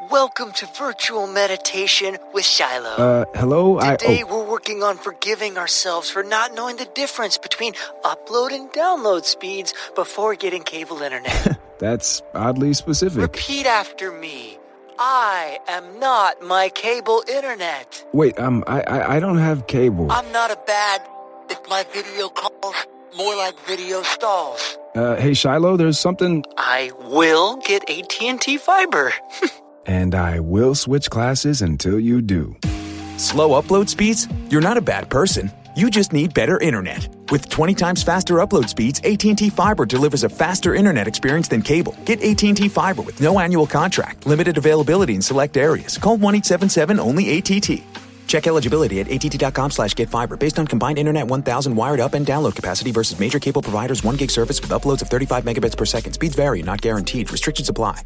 Welcome to Virtual Meditation with Shiloh. Hello? Today we're working on forgiving ourselves for not knowing the difference between upload and download speeds before getting cable internet. That's oddly specific. Repeat after me. I am not my cable internet. Wait, I don't have cable. I'm not a bad, if my video calls, more like video stalls. Hey Shiloh, there's something... I will get AT&T fiber. And I will switch classes until you do. Slow upload speeds? You're not a bad person. You just need better internet. With 20 times faster upload speeds, AT&T Fiber delivers a faster internet experience than cable. Get AT&T Fiber with no annual contract, limited availability in select areas. Call 1-877-ONLY-ATT. Check eligibility at att.com/getfiber based on combined internet 1000 wired up and download capacity versus major cable providers 1 gig service with uploads of 35 megabits per second. Speeds vary, not guaranteed. Restrictions apply.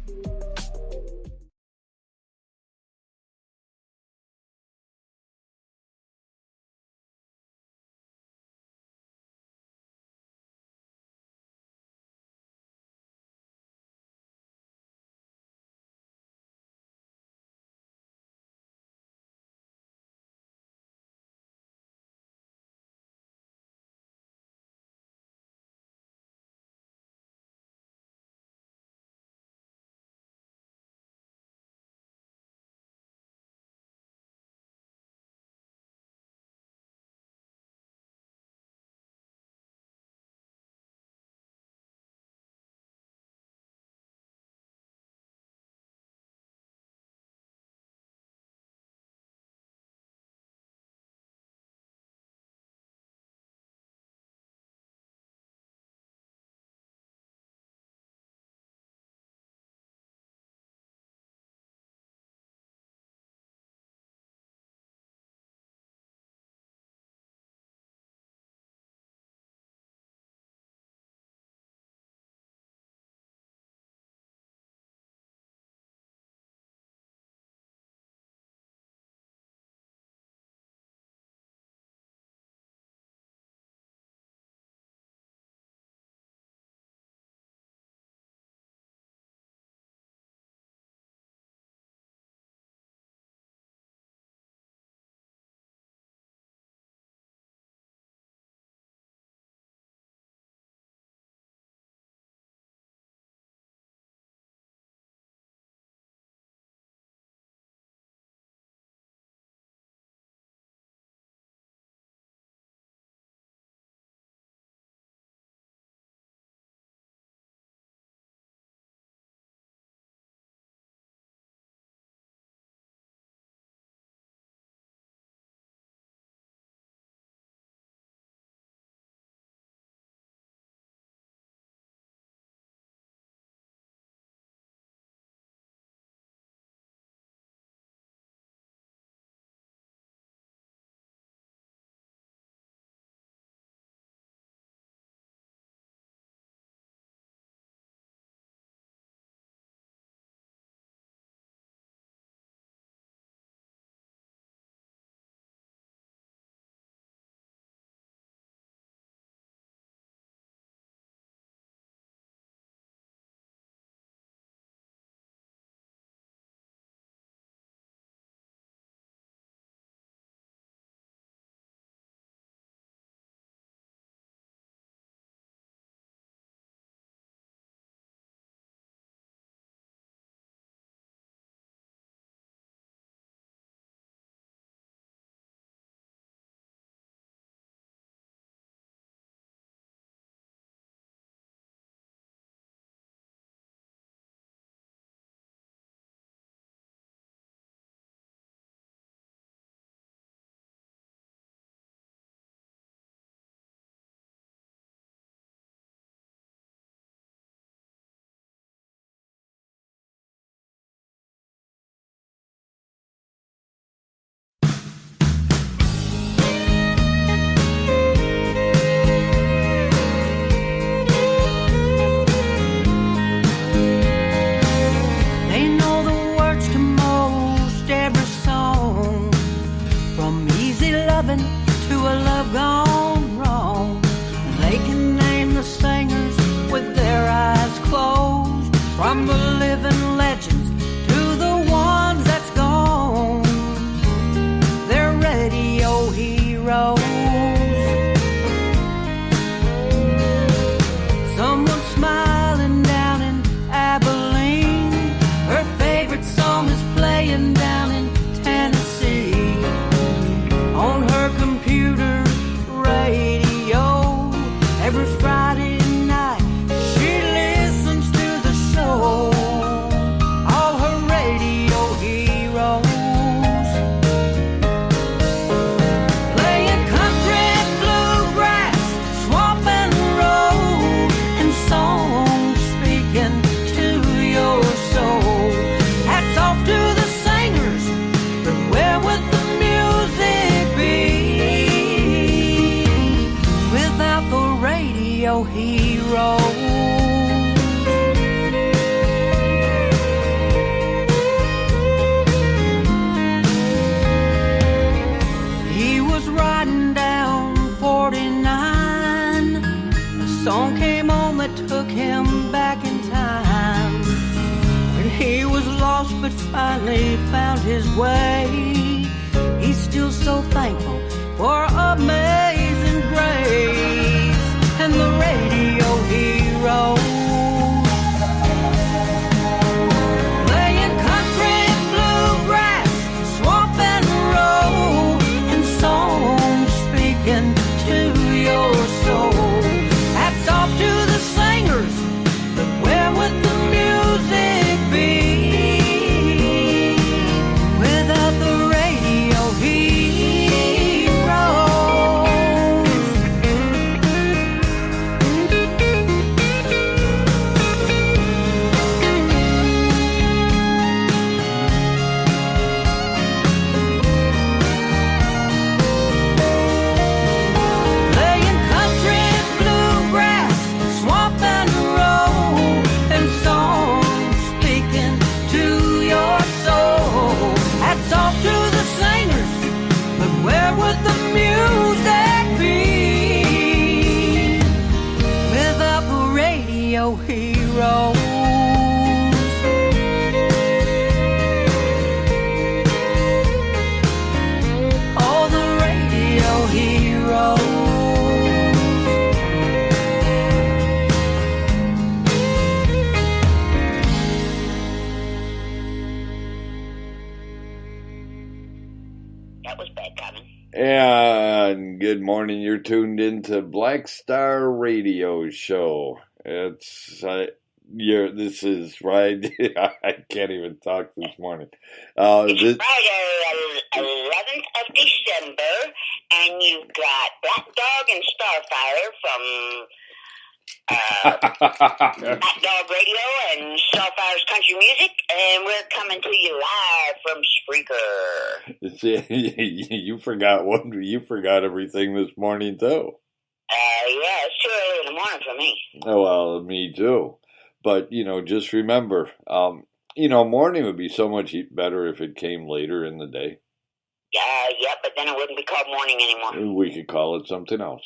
lost but finally found his way. He's still so thankful for amazing grace and the radio hero. Playing country, bluegrass, swamp and road, and songs speaking to your soul. Hats off to the singers, but where would the music be without the radio heroes? Playing country, bluegrass, swamp and road, and songs speaking to your soul. Hats off to the singers, but where would the music be without the radio heroes? Oh, the radio heroes. That was bad coming. And good morning. You're tuned into Black Star Radio Show. This is right. I can't even talk this morning. It's Friday, 11th of December, and you've got Black Dog and Starfire from Black Dog Radio and Starfire's Country Music, and we're coming to you live from Spreaker. See, you forgot everything this morning too. Yeah, it's too early in the morning for me. Oh, well, me too. But just remember, morning would be so much better if it came later in the day. Yeah, but then it wouldn't be called morning anymore. We could call it something else.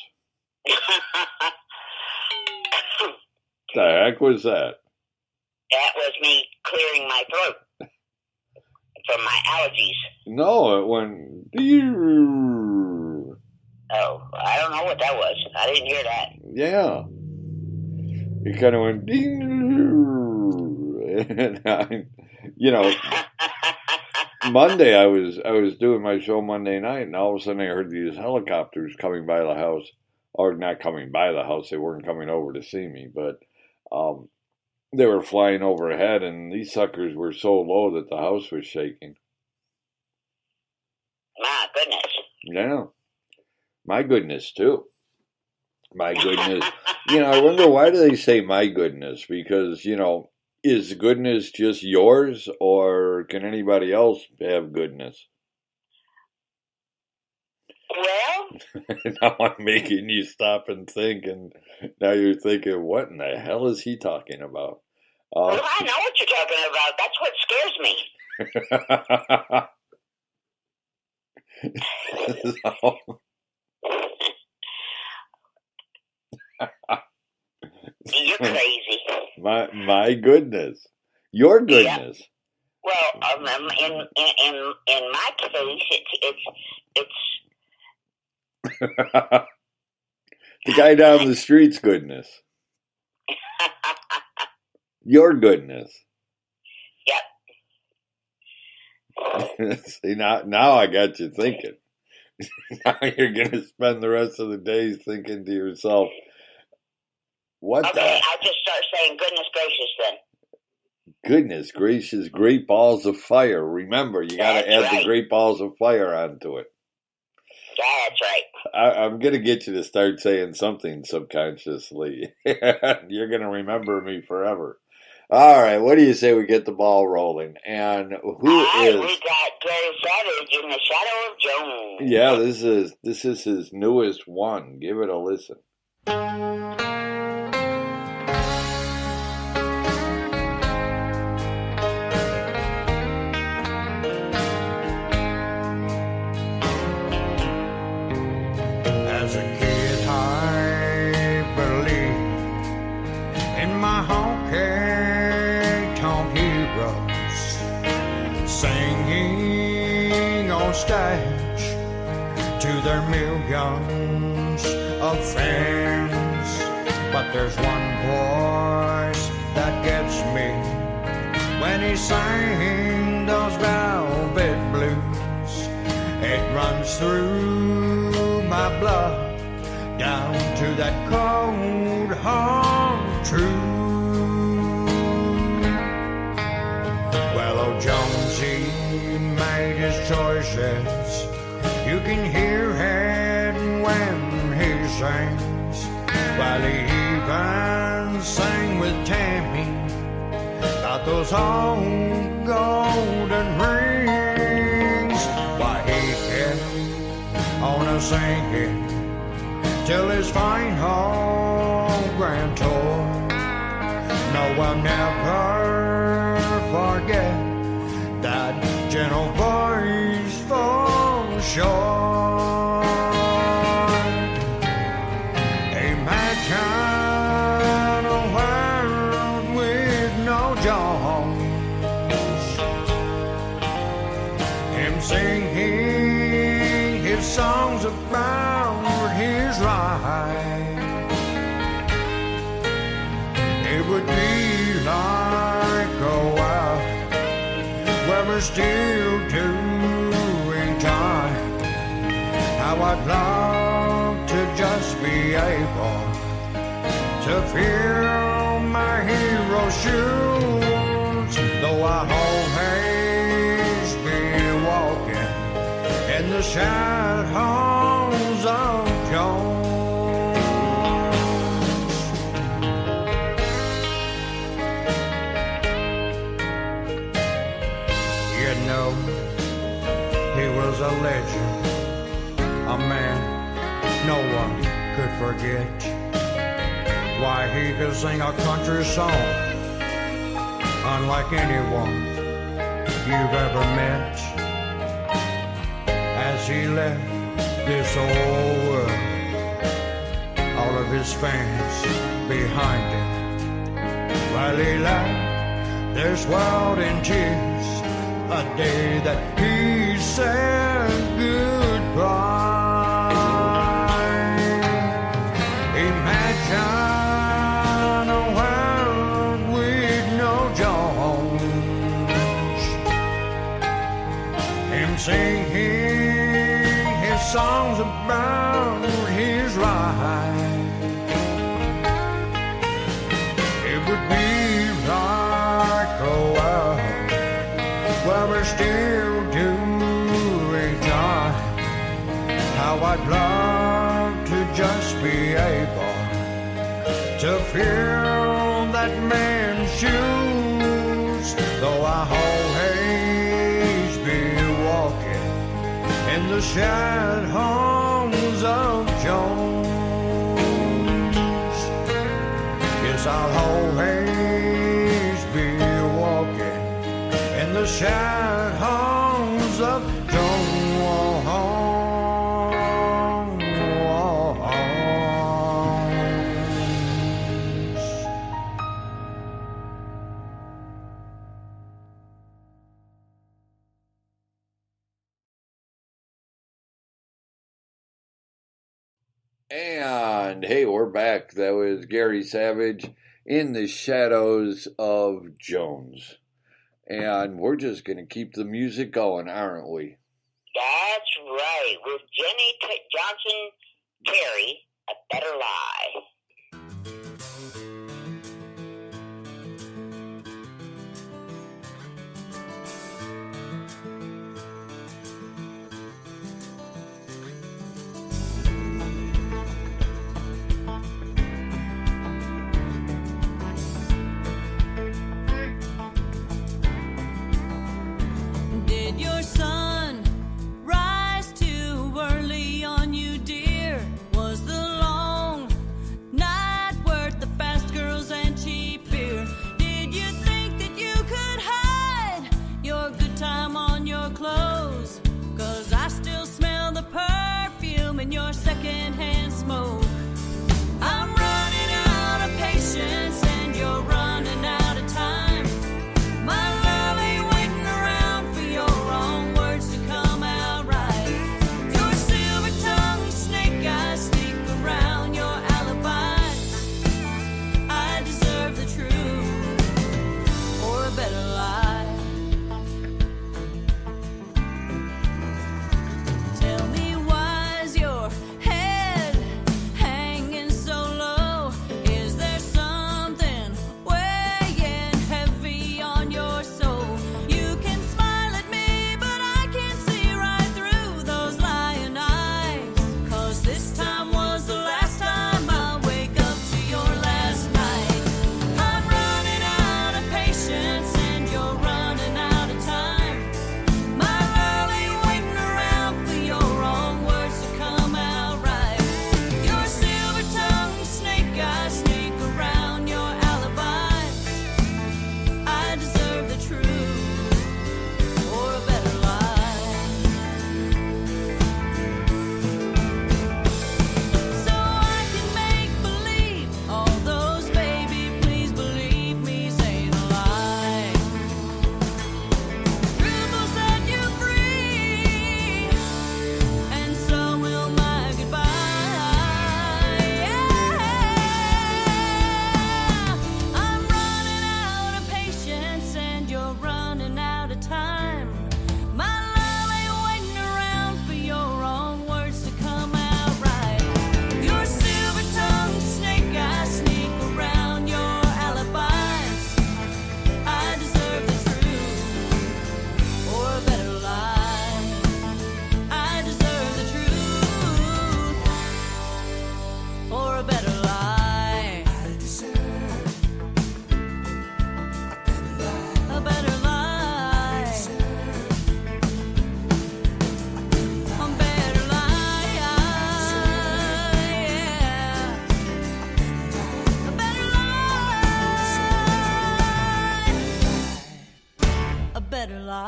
The heck was that? That was me clearing my throat from my allergies. No, it went. Oh, I don't know what that was. I didn't hear that. Yeah. It kind of went ding. And Monday I was doing my show Monday night, and all of a sudden I heard these helicopters coming by the house, or not coming by the house. They weren't coming over to see me, but they were flying overhead, and these suckers were so low that the house was shaking. My goodness. Yeah. My goodness, too. My goodness. I wonder, why do they say my goodness? Because, is goodness just yours, or can anybody else have goodness? Well, Now I'm making you stop and think, and now you're thinking, what in the hell is he talking about? well, I know what you're talking about. That's what scares me. You're crazy. My goodness. Your goodness. Yeah. Well, in my case, it's The guy down the street's goodness. Your goodness. Yep. See, now I got you thinking. Now you're going to spend the rest of the day thinking to yourself, what Okay, I'll just start saying goodness gracious then. Goodness gracious, great balls of fire. Remember, you got to add the great balls of fire onto it. That's right. I'm going to get you to start saying something subconsciously. You're going to remember me forever. All right, what do you say we get the ball rolling? And who is? We got Gary Savage in the Shadow of Jones. Yeah, this is his newest one. Give it a listen. As a kid, I believed in my honky tonk heroes. singing on stage to their millions of fans. But there's one voice that gets me when he sang those velvet blues. It runs through my blood down to that cold hard truth. Well, old Jonesy made his choices. You can hear it when he sings. While he even sang with Tammy about those old golden rings. Why, he kept on a-singing till his final grand tour. No, I'll never forget that gentle voice for sure. Imagine a world with no Jones, him singing his songs about his ride. It would be like, oh wow, where we're still doing time. How I'd love to just be able to fill my hero's shoes, though I always be walking in the shadows of Jones. You know, he was a legend, a man no one could forget. Why, he could sing a country song unlike anyone you've ever met. As he left this old world, all of his fans behind him, while he left this world in tears, a day that he said goodbye. Imagine a world with no Jones, him singing his songs about his ride. It would be like a world where we're still doing time. How I'd love to just be able to fill that man's shoes, though I always be walking in the shadows of Jones. Yes, I'll always be walking in the shadows of Jones. And hey, we're back. That was Gary Savage in the Shadows of Jones. And we're just going to keep the music going, aren't we? That's right. With Jenny Johnson Terry, A Better Lie. Did your sun rise too early on you, dear? Was the long night worth the fast girls and cheap beer? Did you think that you could hide your good time on your clothes? 'Cause I still smell the perfume in your secondhand smoke. I'm running out of patience and you're running out of time. My love ain't waiting around for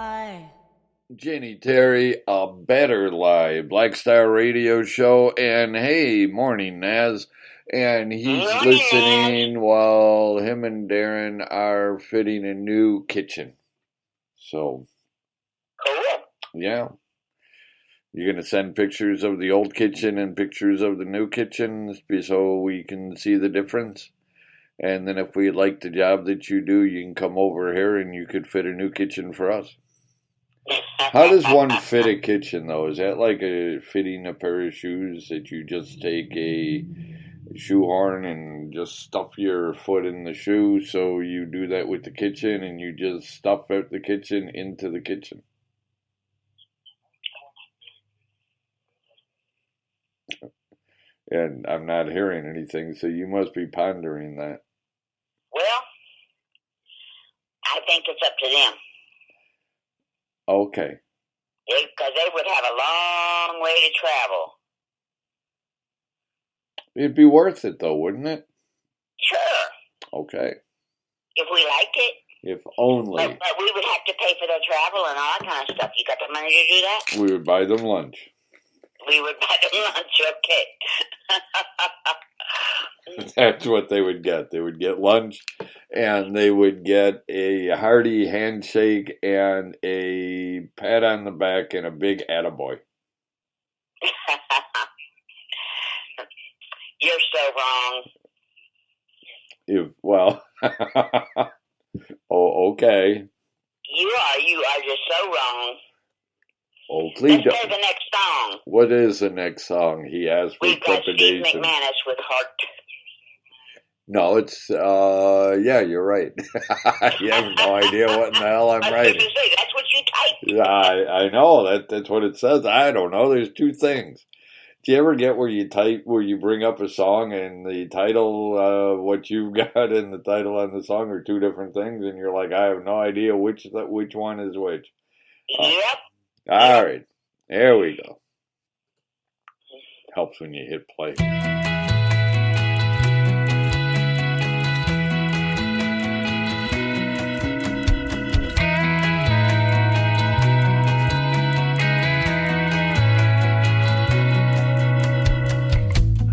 lie. Jenny Terry, A Better Lie, Black Star Radio Show, and hey, morning, Naz. And he's listening while him and Darren are fitting a new kitchen. So, Cool. yeah. You're going to send pictures of the old kitchen and pictures of the new kitchen so we can see the difference? And then if we like the job that you do, you can come over here and you could fit a new kitchen for us. How does one fit a kitchen, though? Is that like fitting a pair of shoes that you just take a shoehorn and just stuff your foot in the shoe? So you do that with the kitchen and you just stuff the kitchen into the kitchen? And I'm not hearing anything, so you must be pondering that. Well, I think it's up to them. Okay. Because they would have a long way to travel. It'd be worth it, though, wouldn't it? Sure. Okay. If we liked it. If only. But we would have to pay for their travel and all that kind of stuff. You got the money to do that? We would buy them lunch. We would buy them lunch, okay. That's what they would get. They would get lunch, and they would get a hearty handshake and a pat on the back and a big attaboy. You're so wrong. Oh, okay. You are just so wrong. Oh, Let's please. play the next song. What is the next song? He asked with We've got Steve trepidation. McManus with Heart. No, it's, yeah, you're right. You have no idea what in the hell I'm writing. That's what you typed. I know, that's what it says. I don't know, there's two things. Do you ever get where you bring up a song and the title, what you've got and the title on the song are two different things, and you're like, I have no idea which one is which. Yep. All right, there we go. Helps when you hit play.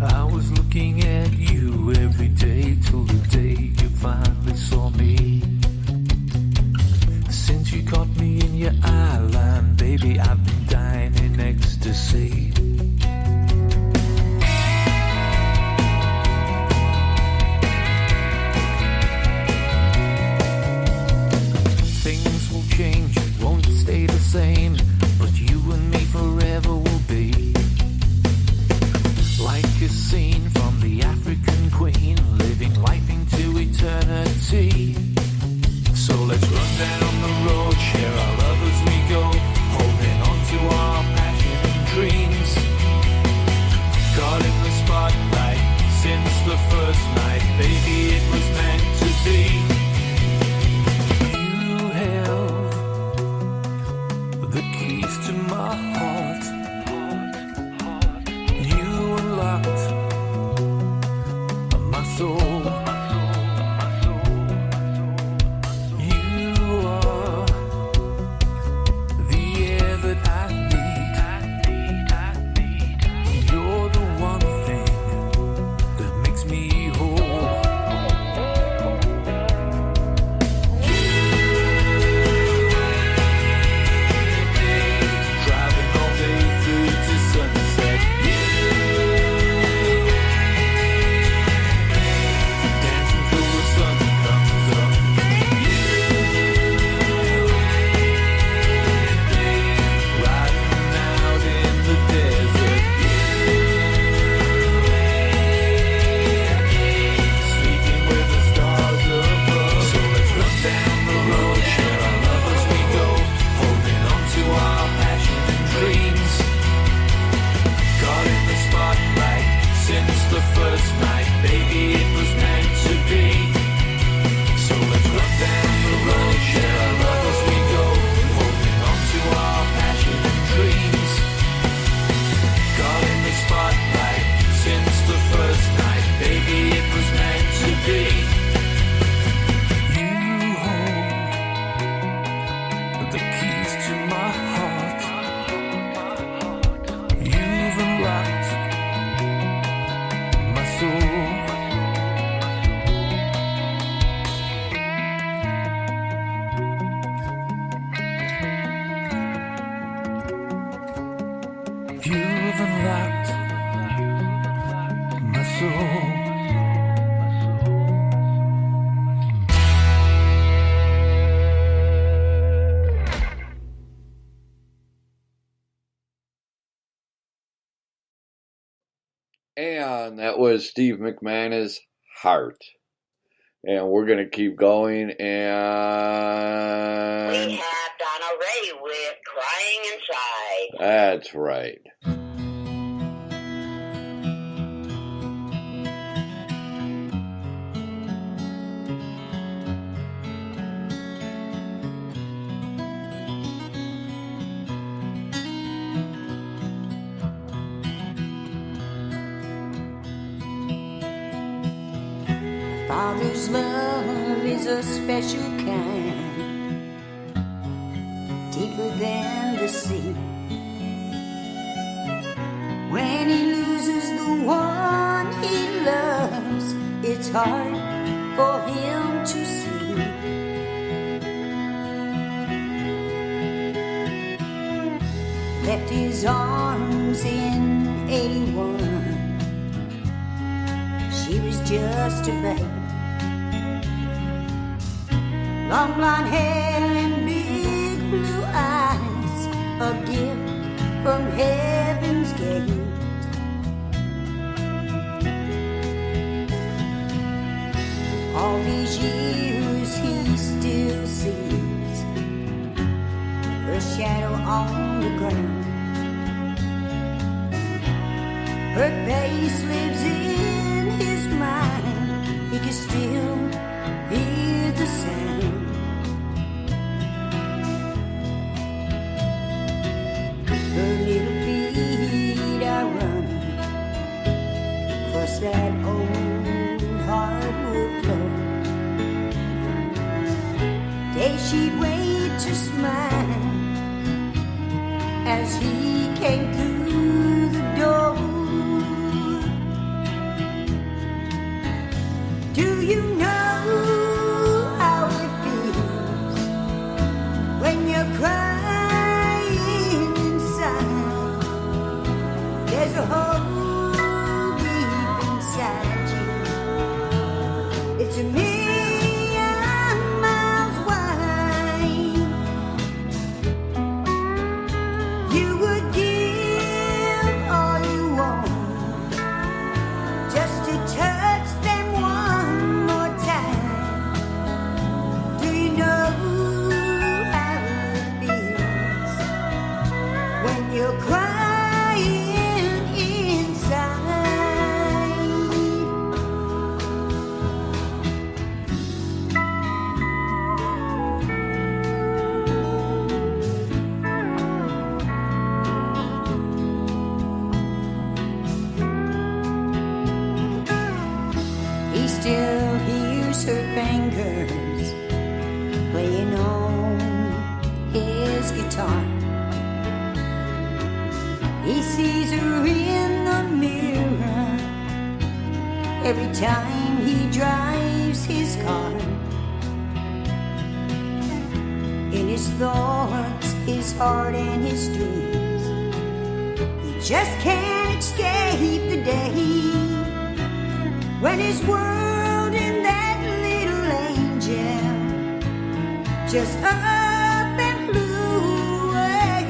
I was looking at you every day till the day you finally saw me. Since you caught me in your eye line, baby, I've been dying in ecstasy. Things will change, won't stay the same, but you and me forever will be like a scene from the African Queen, living life into eternity. So let's run down the road, share our love as we go, holding on to our passion and dreams. You've unlocked my soul. And that was Steve McManus' Heart. And we're going to keep going. And We have Donna Ray with Crying Inside. That's right. Father's love is a special kind, deeper than the sea. When he loses the one he loves, it's hard for him to see. Left his arms in 81. She was just a babe. Long blonde hair and big blue eyes, a gift from heaven's gate. All these years he still sees her shadow on the ground. Her face lives in his mind. He can still hear the sound. Her little feet are running across that old hardwood floor. Days she'd wait to smile as he came through the door. Do you know how it feels when you're crying inside? There's a hole deep inside you. It's a million miles wide. You would give all you want just to touch them one more time. Do you know how it feels when you're crying inside? He still hears her fingers playing on his guitar. He sees her in the mirror every time he drives his car. In his thoughts, his heart and his dreams, he just can't escape the day when his world in that little angel just up and flew away.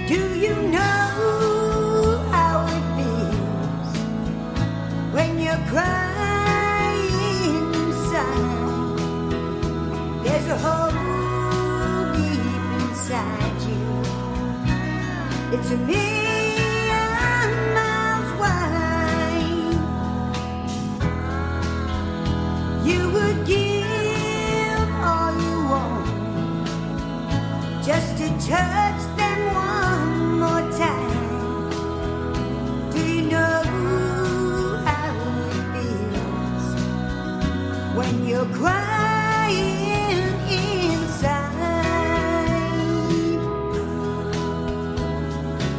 Do you know how it feels when you're crying inside? There's a hole deep inside you. It's a million miles wide. You would give all you want just to touch them one more time. Do you know how it feels when you're crying inside?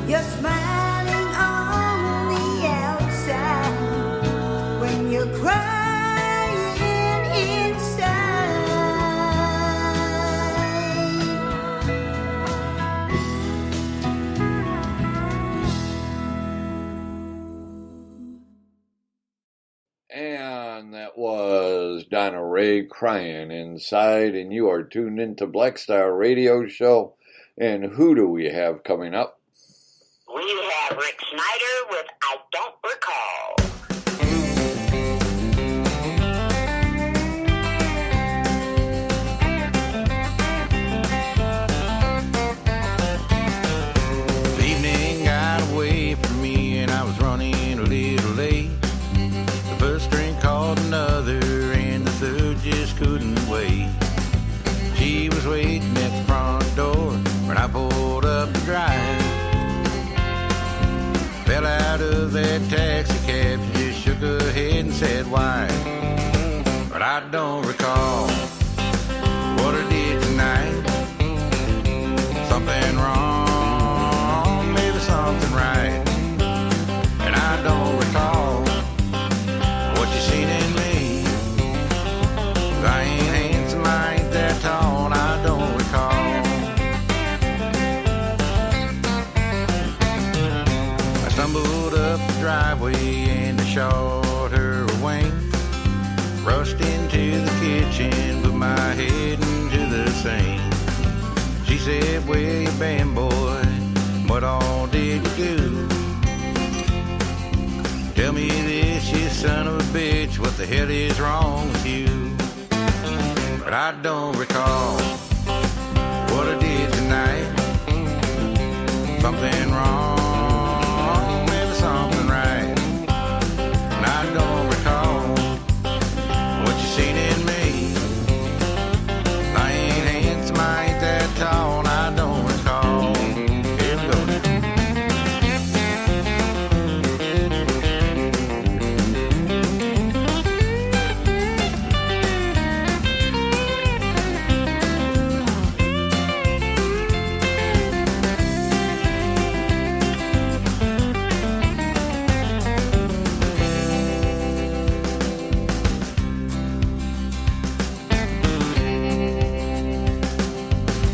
You're smiling on the outside when you're crying inside. Ray crying inside, and you are tuned into Black Star Radio Show. And who do we have coming up? We have Rick Snyder with I Don't Recall. The evening got away from me and I was running a little late. The first drink called another and the third just couldn't wait. She was waiting at the front door when I pulled up the drive. Fell out of that taxi cab, she just shook her head and said why. But I don't recall what I did tonight. Something wrong, maybe something right. And I don't recall what you seen in me. I ain't handsome, I ain't that tall, and I don't recall. I stumbled up the driveway and I shot her a wink. Rushed into the kitchen, put my head into the sink. She said, where you been, boy? What all did you do? Tell me this, you son of a bitch, what the hell is wrong with you? But I don't recall what I did tonight. Something wrong, maybe something right. And I don't recall what you seen in me. I ain't handsome, I ain't that tall, and I don't recall. Here we go.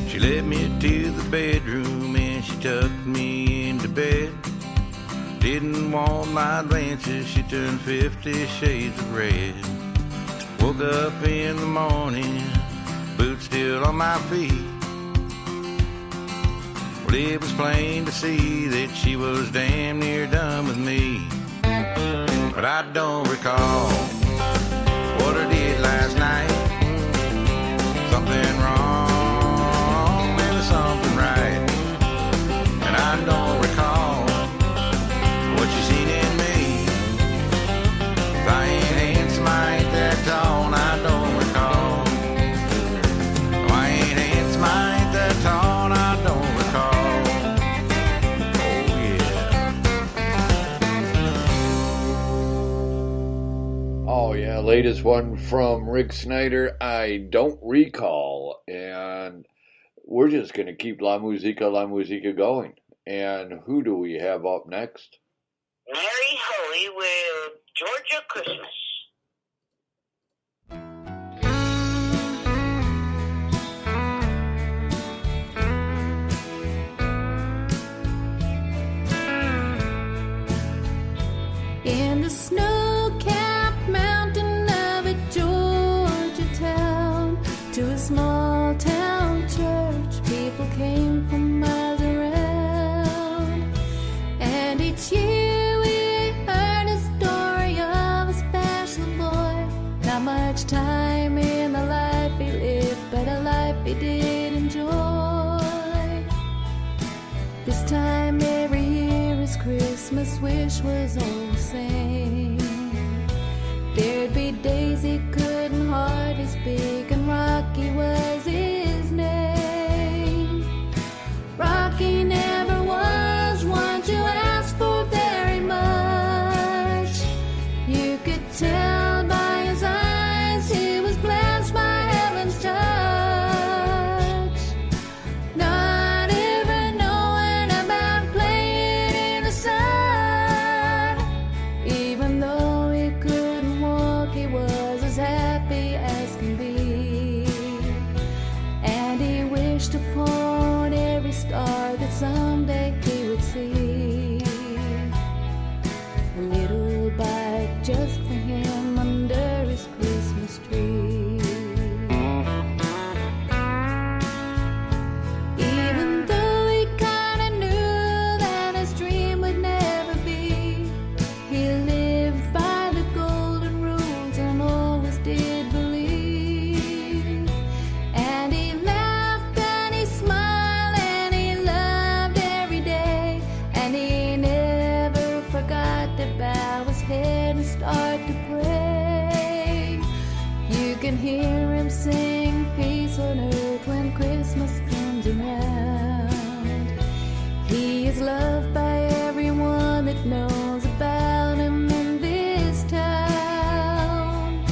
She led me to the bedroom and she tucked me into bed. Didn't want my glances, she turned 50 shades of red. Woke up in the morning, boots still on my feet. Well, it was plain to see that she was damn near done with me. But I don't recall what I did last night. Something wrong, maybe something right. And I don't recall what you seen in me. If I ain't handsome, I ain't that tall, and I don't recall. If I ain't handsome, I ain't that tall, and I don't recall. Oh yeah. Oh yeah, latest one from Rick Snyder, I Don't Recall. And we're just going to keep La Musica going. And who do we have up next? Mary Hoey with Georgia Christmas. In the snow-capped mountain of a Georgia town, to a small town church, people came from miles around. And each year we heard a story of a special boy. Not much time in the life he lived, but a life he did enjoy. This time every year his Christmas wish was all the same. There'd be days he couldn't hardly speak, and Rocky was his name. Rocky never was one to ask for very much. You could tell by his eyes he was blessed by heaven's touch. Not even knowing about playing in the sun. Even though he couldn't walk, he was as happy can hear him sing peace on earth when Christmas comes around. He is loved by everyone that knows about him in this town.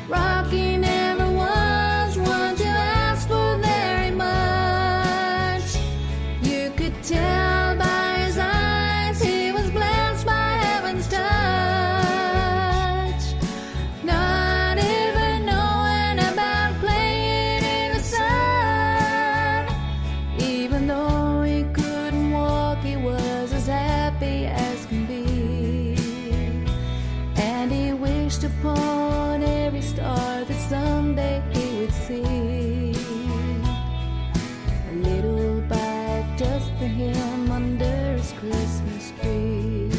Rocky never was one to ask for very much. You could tell by his eyes he was blessed by heaven's touch. Not even knowing about playing in the sun. Even though he couldn't walk, he was as happy as can be. And he wished upon every star that someday he would see. A little bike just for him under his Christmas tree.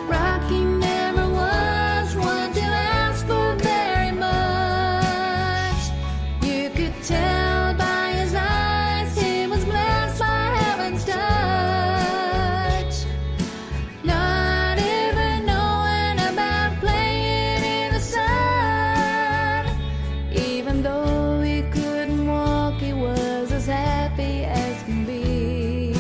Rocky never was one to ask for very much. You could tell by his eyes he was blessed by heaven's touch. Not even knowing about playing in the sun. Even though he couldn't walk, he was as happy as can be.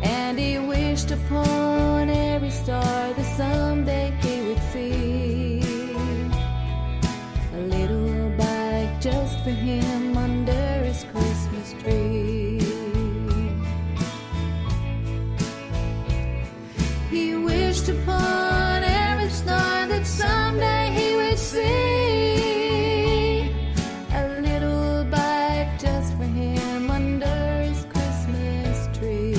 And he wished upon every star that someday he would see. A little bike just for him under his Christmas tree. He wished upon every star that someday he would see. A little bike just for him under his Christmas tree.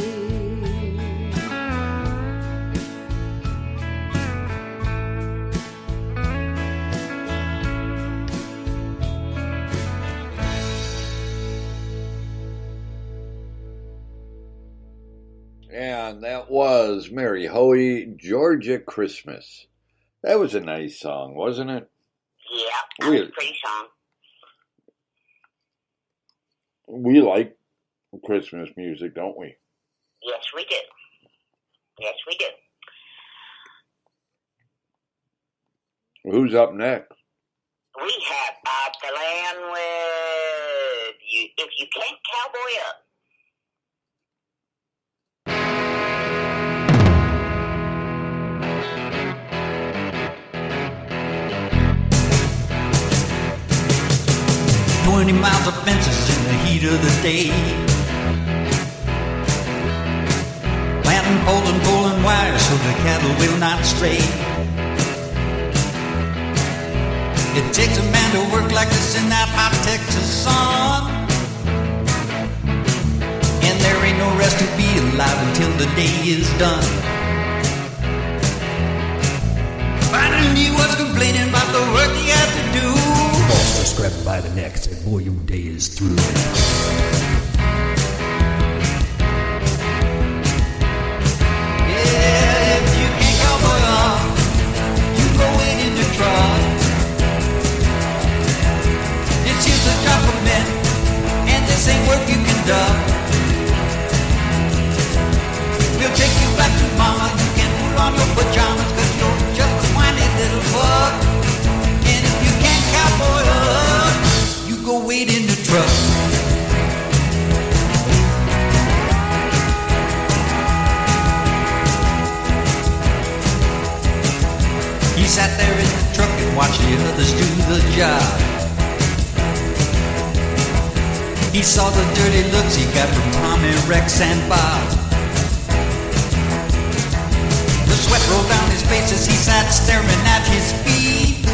And that was Mary Hoey, Georgia Christmas. That was a nice song, wasn't it? Yeah, that was a pretty song. We like Christmas music, don't we? Yes, we do. Yes, we do. Who's up next? We have Bob Deland with you. If you can't cowboy up. 20 miles of fences in the heat of the day. Planting poles and pulling wires so the cattle will not stray. It takes a man to work like this in that hot Texas sun. And there ain't no rest to be alive until the day is done. Finding he was complaining about the work he had to do. Boss was grabbed by the neck, said, boy, your day is through. Yeah, if you can't cowboy up, you go in the truck. This is a job for men, and this ain't work you can duck. We'll take you back to mama, you can put on your pajamas, cause you're just a whiny little bug. And if you can't cowboy up, you go wait in the truck. He sat there in the truck and watched the others do the job. He saw the dirty looks he got from Tommy, Rex, and Bob. The sweat rolled down his face as he sat staring at his feet.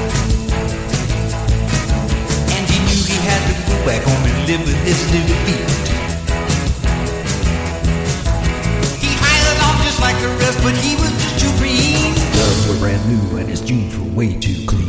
And he knew he had to go back home and live with his little feet. He hired on just like the rest, but he was just too green. Gloves were brand new and his jeans were way too clean.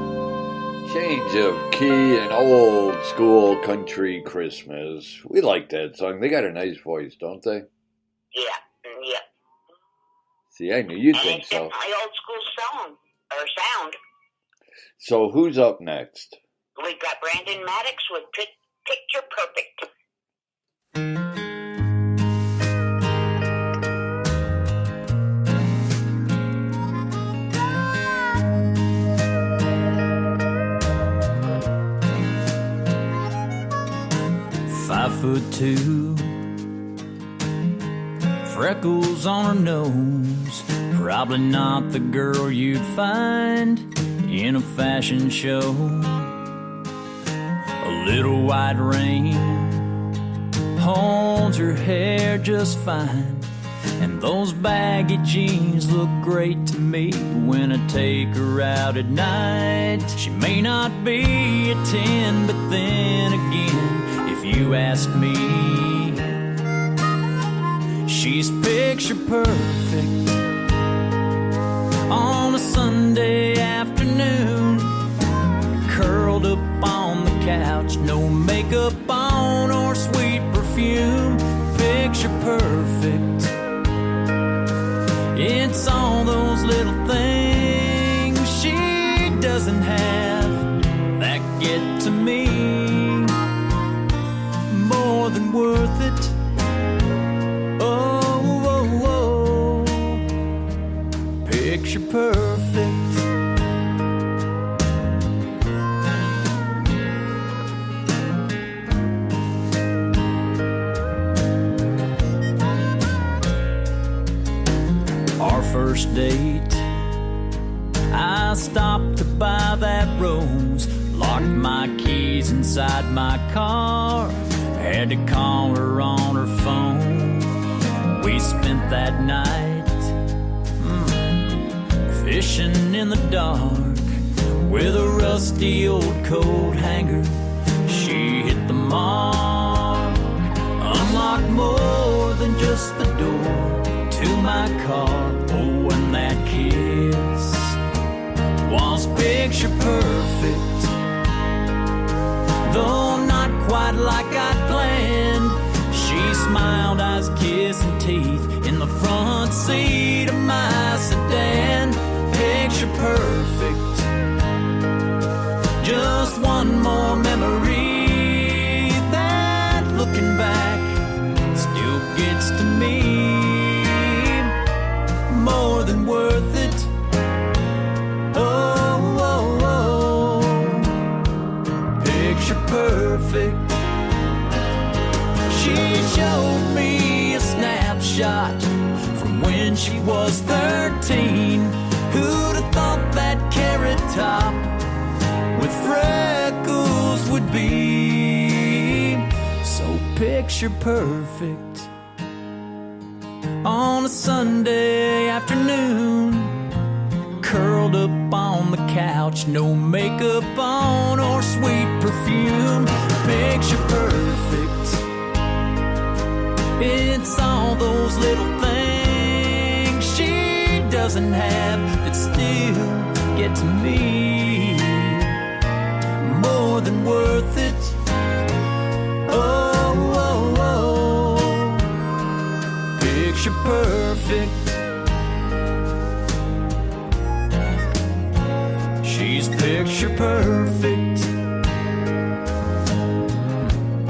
Key, an old school country Christmas. We like that song. They got a nice voice, don't they? Yeah. See, I knew you'd And think it's so. definitely old school song, or sound. So who's up next? We've got Brandon Maddox with Picture Perfect. 5'2", freckles on her nose. Probably not the girl you'd find in a fashion show. A little white rain holds her hair just fine, and those baggy jeans look great to me when I take her out at night. She may not be a 10, but then again, if you ask me, she's picture perfect. On a Sunday afternoon, curled up on the couch, no makeup on or sweet perfume, picture perfect. It's all those little things she doesn't have that get to me. More than worth it. Oh, picture perfect. Our first date, I stopped to buy that rose, locked my keys inside my car, had to call her on her phone. We spent that night fishing in the dark with a rusty old coat hanger. She hit the mark, unlocked more than just the door to my car. Oh, and that kiss was picture perfect, though not quite like I planned. She smiled, eyes kissing teeth in the front seat of my sedan. Picture perfect. Just one more memory that, looking back, still gets to me. More than worth it. Oh, picture perfect. She showed me a snapshot from when she was 13. Who'd have thought that carrot top with freckles would be so picture perfect? On a Sunday afternoon, curled up on the couch, no makeup on or sweet perfume, picture perfect. It's all those little things she doesn't have that still get to me. More than worth it. Picture perfect. She's picture perfect.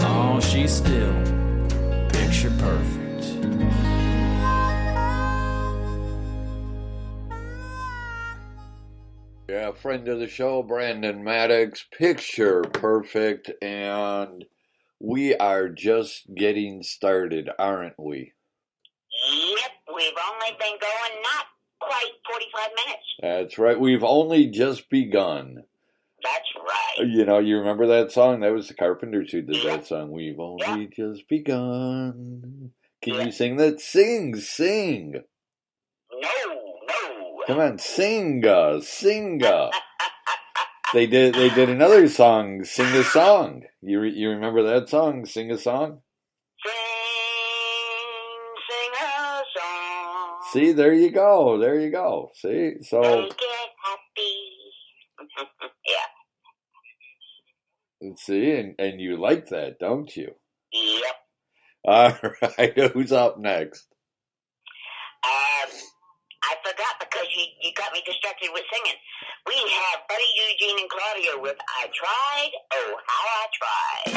Oh, she's still picture perfect. Yeah, friend of the show, Brandon Maddox, picture perfect, and we are just getting started, aren't we? Yep, we've only been going not quite 45 minutes. That's right, we've only just begun. That's right. You know, you remember that song? That was the Carpenters who did that song. We've only just begun. Can you sing that? Sing. No. Come on, sing. They did another song, Sing a Song. You remember that song, Sing a Song? Sing a song. See, there you go. See, so Make it happy. Yeah. See, and you like that, don't you? Yep. All right, who's up next? I forgot because you got me distracted with singing. We have Buddy, Eugene, and Claudia with I Tried, Oh How I Tried.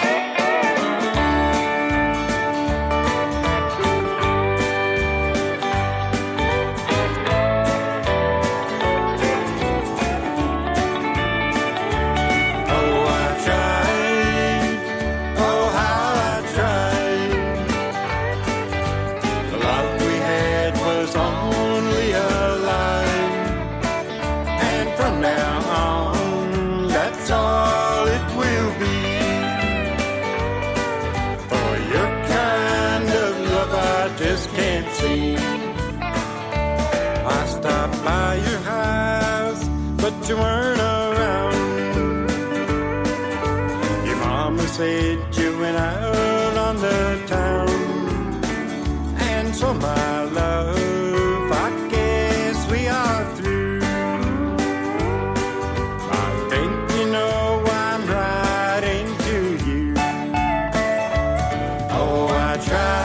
I stopped by your house, but you weren't around. Your mama said you went out on the town. And so my love, I guess we are through. I think you know I'm writing to you. Oh, I tried.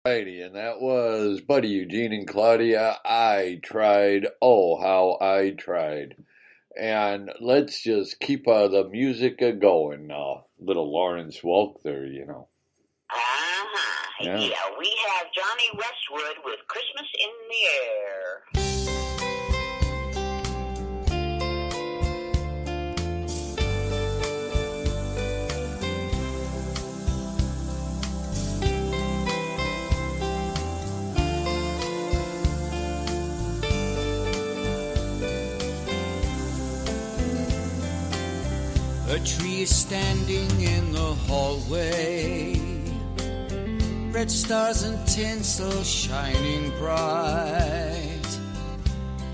Righty, and that was Buddy, Eugene, and Claudia. I tried. Oh, how I tried. And let's just keep the music going now. Little Lawrence Welk there, you know. Uh-huh. Yeah. We have Johnny Westwood with Christmas in the Air. A tree is standing in the hallway, red stars and tinsel shining bright,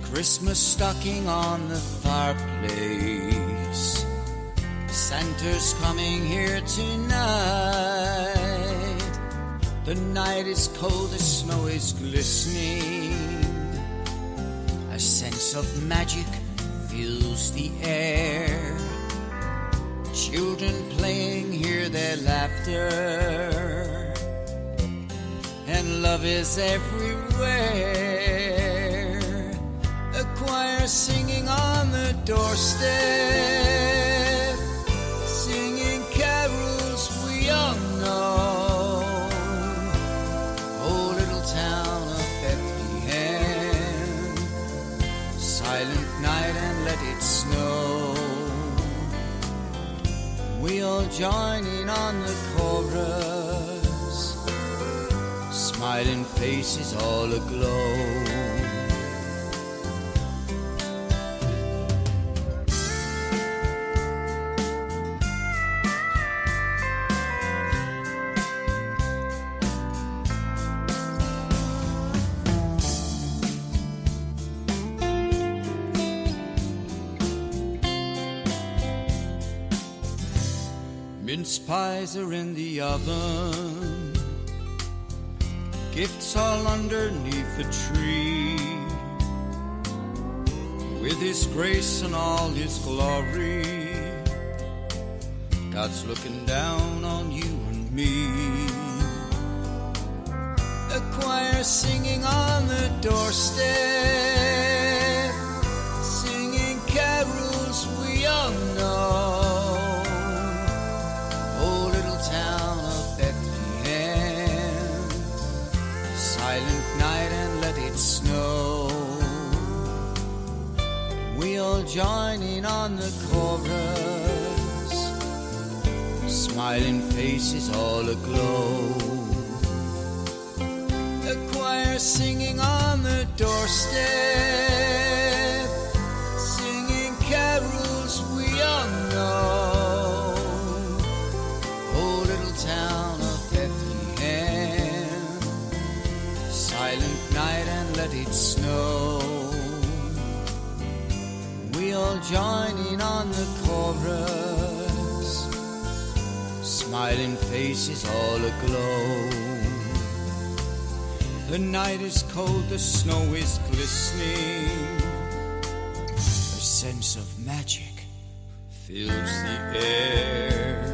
Christmas stocking on the fireplace, Santa's coming here tonight. The night is cold, the snow is glistening, a sense of magic fills the air. Children playing, hear their laughter, and love is everywhere. A choir singing on the doorstep, singing carols we all know. Oh, little town of Bethlehem, silent night and let it snow. joining on the chorus, smiling faces all aglow. Mince pies are in the oven, gifts all underneath the tree. With His grace and all His glory, God's looking down on you and me. A choir singing on the doorstep, singing carols we all know. Snow, we all joining on the chorus, smiling faces all aglow. A choir singing on the doorstep, singing carols we all know. Oh, little town of Bethlehem, silent night and let it snow. We all joining on the chorus, smiling faces all aglow. The night is cold, the snow is glistening. A sense of magic fills the air.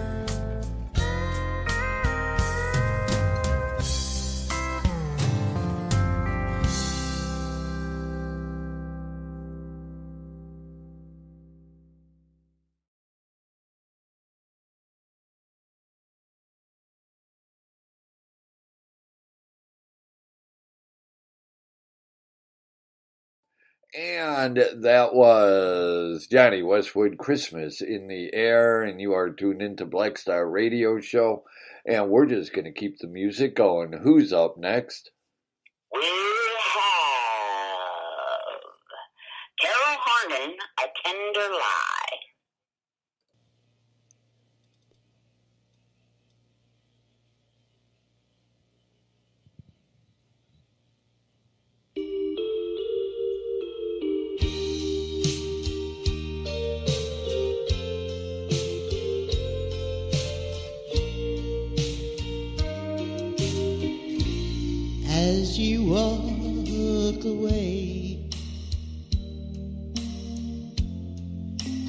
And that was Johnny Westwood, Christmas in the Air, and you are tuned into Black Star Radio Show, and we're just going to keep the music going. Who's up next? We have Carol Harmon, A Tender Lie. As you walk away,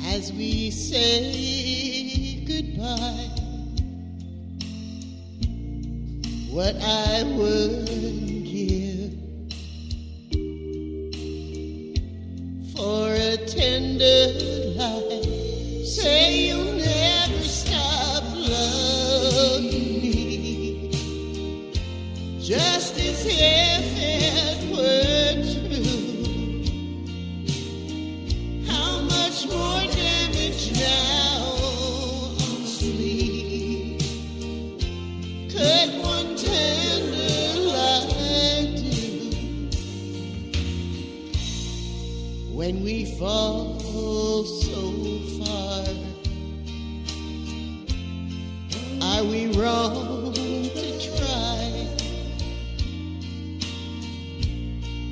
as we say goodbye, what I would give for a tender lie. Say you'll never stop loving me, just as if it were true. How much more damage now, honestly, could one tender lie do? When we fall so far, are we wrong to try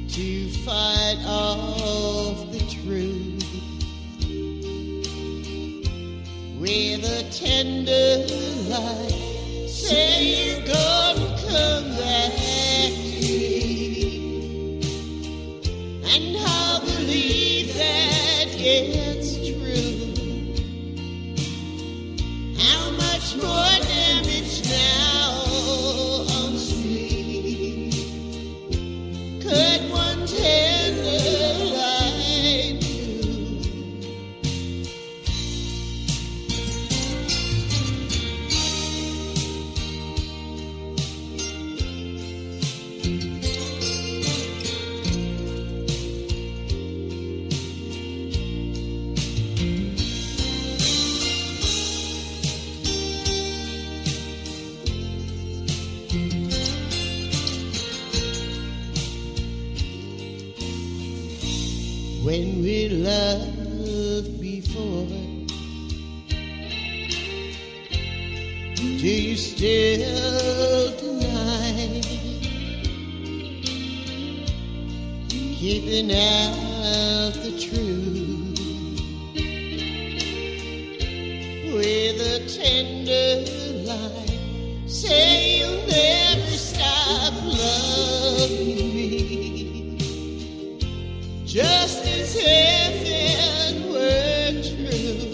to fight off the truth with a tender lie? Say you're gonna come back to me, and I'll believe that it's true. How much more damage now, honestly, could one tender lie do? when we loved before. Do you still deny keeping out the truth with a tender lie? Say you'll never stop loving me, just as if it were true.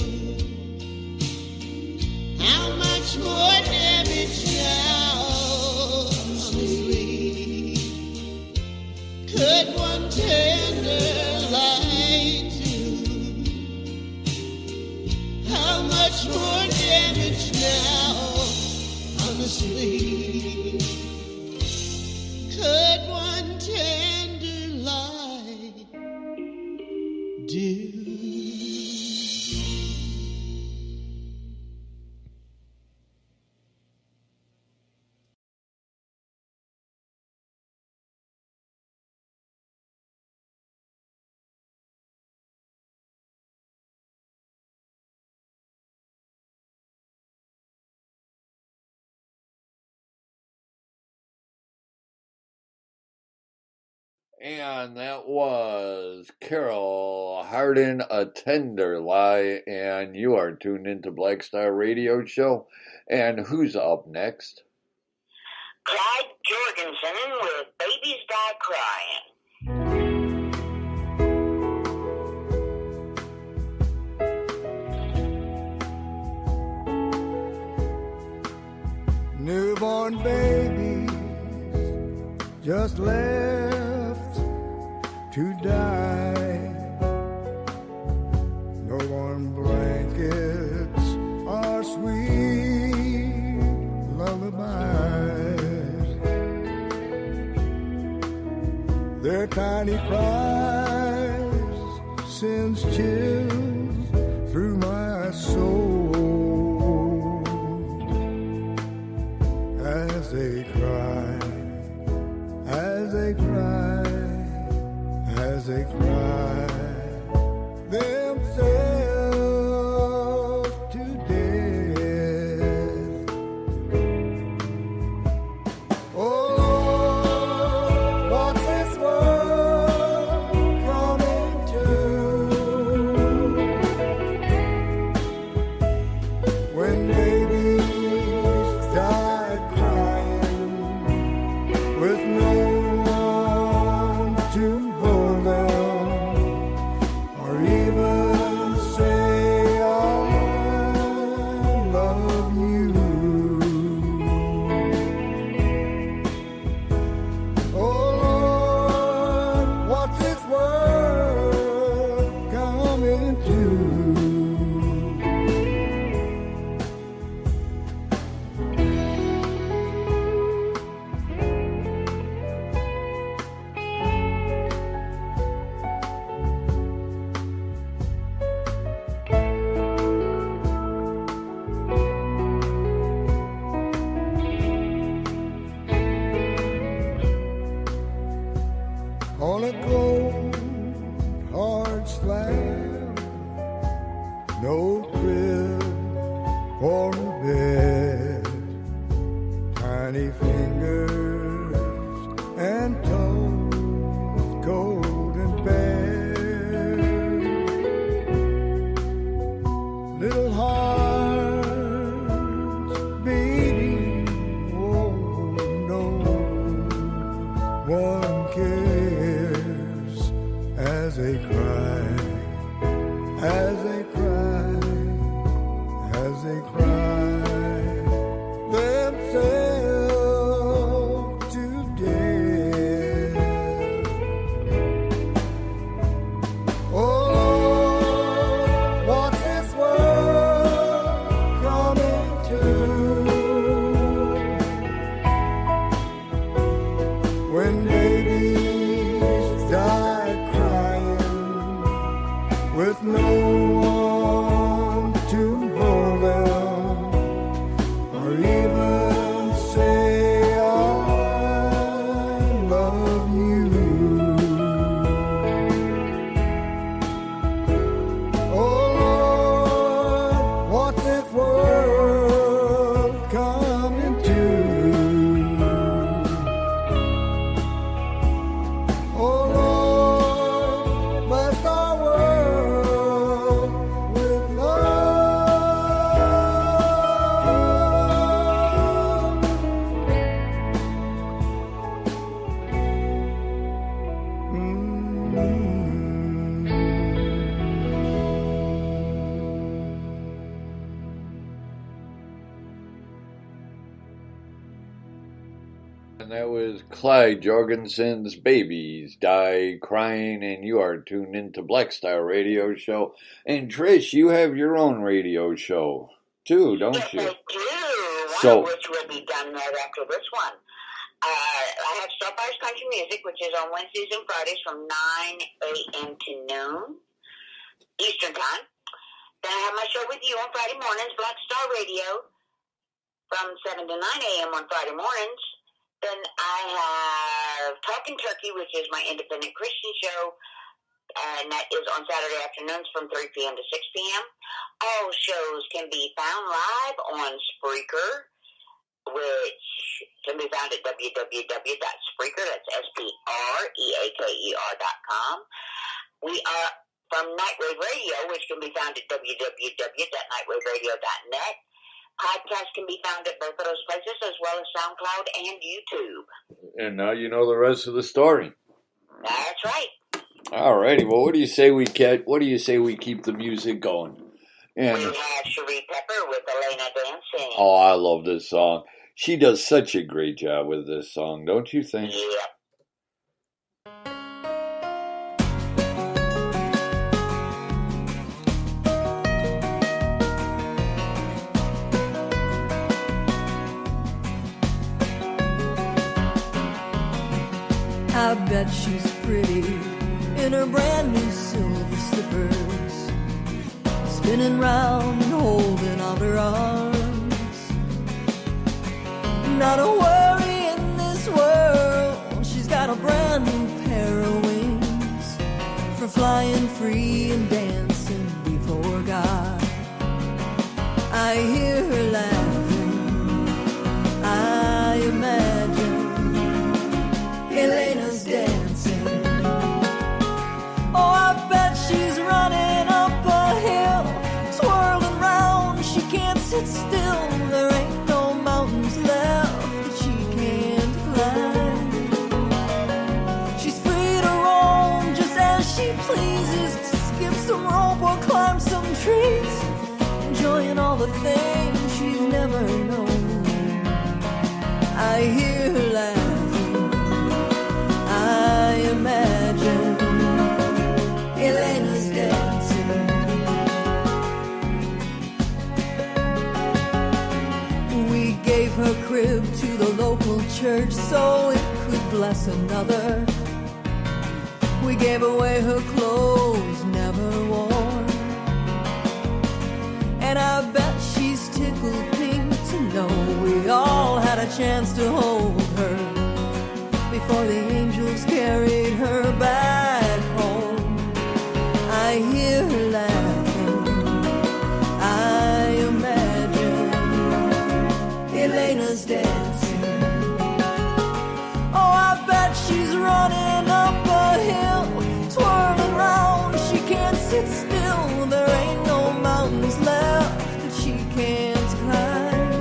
How much more damage now, honestly, could one tender lie do? How much more damage now, honestly, could one tender lie do? And that was Carol Hardin, A Tender Lie, and you are tuned into Black Star Radio Show. And who's up next? Clyde Jorgensen with Babies Die Crying. Newborn babies just left to die. No warm blankets or sweet lullabies. Their tiny cries sends chills through my soul as they cry, as they cry, as they cry themselves to death. Oh Lord, what's this world coming to? When babies die crying with no one to hold them, or even say I love you. Oh Lord, what's this world coming to? On a cold, hard slab, no crib or a bed, tiny fingers and toes, cold and bare, little hearts beating, oh no one cares as they cry, as they cry, as they cry themselves to death. Oh Lord, what's this world coming to? When babies die crying with no one to hold them, or even say I love you. And that was Clyde Jorgensen's Babies Die Crying, and you are tuned into Black Star Radio Show. And Trish, you have your own radio show too, don't you? Yes, I do. So, One of which will be done right after this one. I have Starfire's Country Music, which is on Wednesdays and Fridays from 9 a.m. to noon Eastern Time. Then I have my show with you on Friday mornings, Black Star Radio, from 7 to 9 a.m. on Friday mornings. Then I have Talking Turkey, which is my independent Christian show, and that is on Saturday afternoons from 3 p.m. to 6 p.m. All shows can be found live on Spreaker, which can be found at www.spreaker, that's SPREAKER.com. We are from Nightwave Radio, which can be found at www.nightwaveradio.net. Podcasts can be found at both of those places, as well as SoundCloud and YouTube. and now you know the rest of the story. That's right. All righty. Well, what do you say we keep the music going? And We have Cherie Pepper with Elena dancing. oh, I love this song. She does such a great job with this song, don't you think? Yep. I bet she's pretty in her brand new silver slippers, spinning round and holding out her arms. Not a worry in this world, she's got a brand new pair of wings for flying free and dancing before God. I hear her laughing, I imagine Elena's dancing. Oh, I bet she's running up a hill, twirling round, she can't sit still. There ain't no mountains left that she can't climb. She's free to roam just as she pleases, to skip some rope or climb some trees, enjoying all the things she's never known. I hear her laughing, I imagine Elena's dancing. We gave her crib to the local church so it could bless another. We gave away her clothes never worn, and I bet she's tickled pink to know we all had a chance to hold her before the angels carried her back home. I hear her laughing, I imagine Elena's dancing. Oh, I bet she's running up a hill, twirling round, she can't sit still. There ain't no mountains left that she can't climb.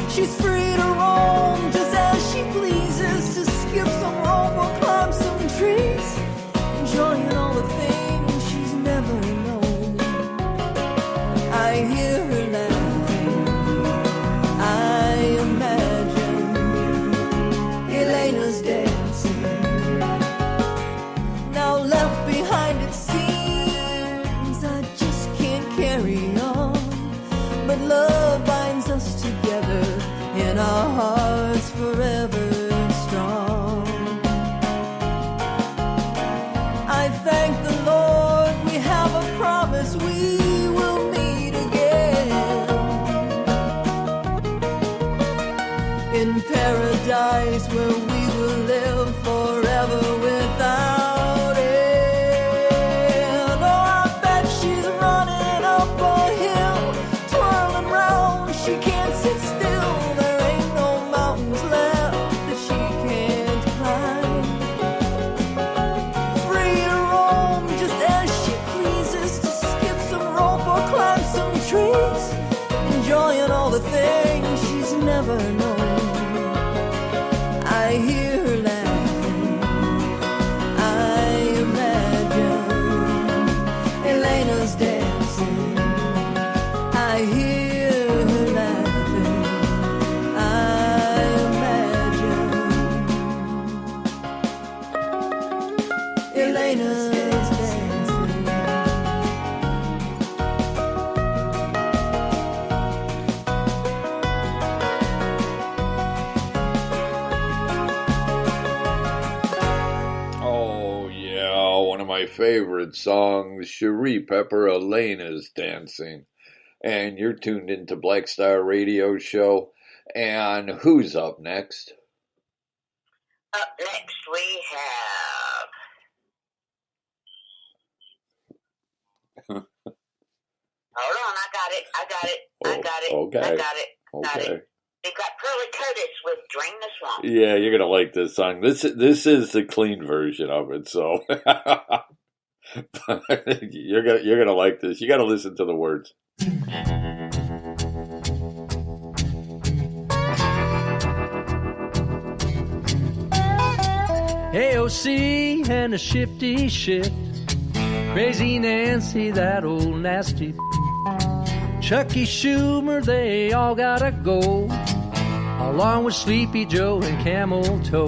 She's free to roam just as she pleases, to skip some rope or climb some trees, enjoying all the things she's never known. I hear her laughing, I imagine Elena's dancing. Now left behind it seems I just can't carry on, but love binds us together in our hearts forever strong. I thank the Lord we have a promise we will meet again in paradise where we will live forever without end. Oh, I bet she's running up a hill, twirling round, she can't sit still. There ain't no mountains left that she can't climb. Free to roam just as she pleases, to skip some rope or climb some trees, enjoying all the things she's never known. I hear her laughing, I my favorite songs, Cherie Pepper Elena's Dancing. And you're tuned into Black Star Radio Show. And who's up next? Up next we have... Hold on, I got it. Okay. Got it. They got Pearly Curtis with Drain the Swamp. Yeah, you're gonna like this song. This is the clean version of it, so you're gonna like this. You got to listen to the words. AOC and a shifty shift, Crazy Nancy, that old nasty, Chucky Schumer, they all gotta go, along with Sleepy Joe and Camel Toe.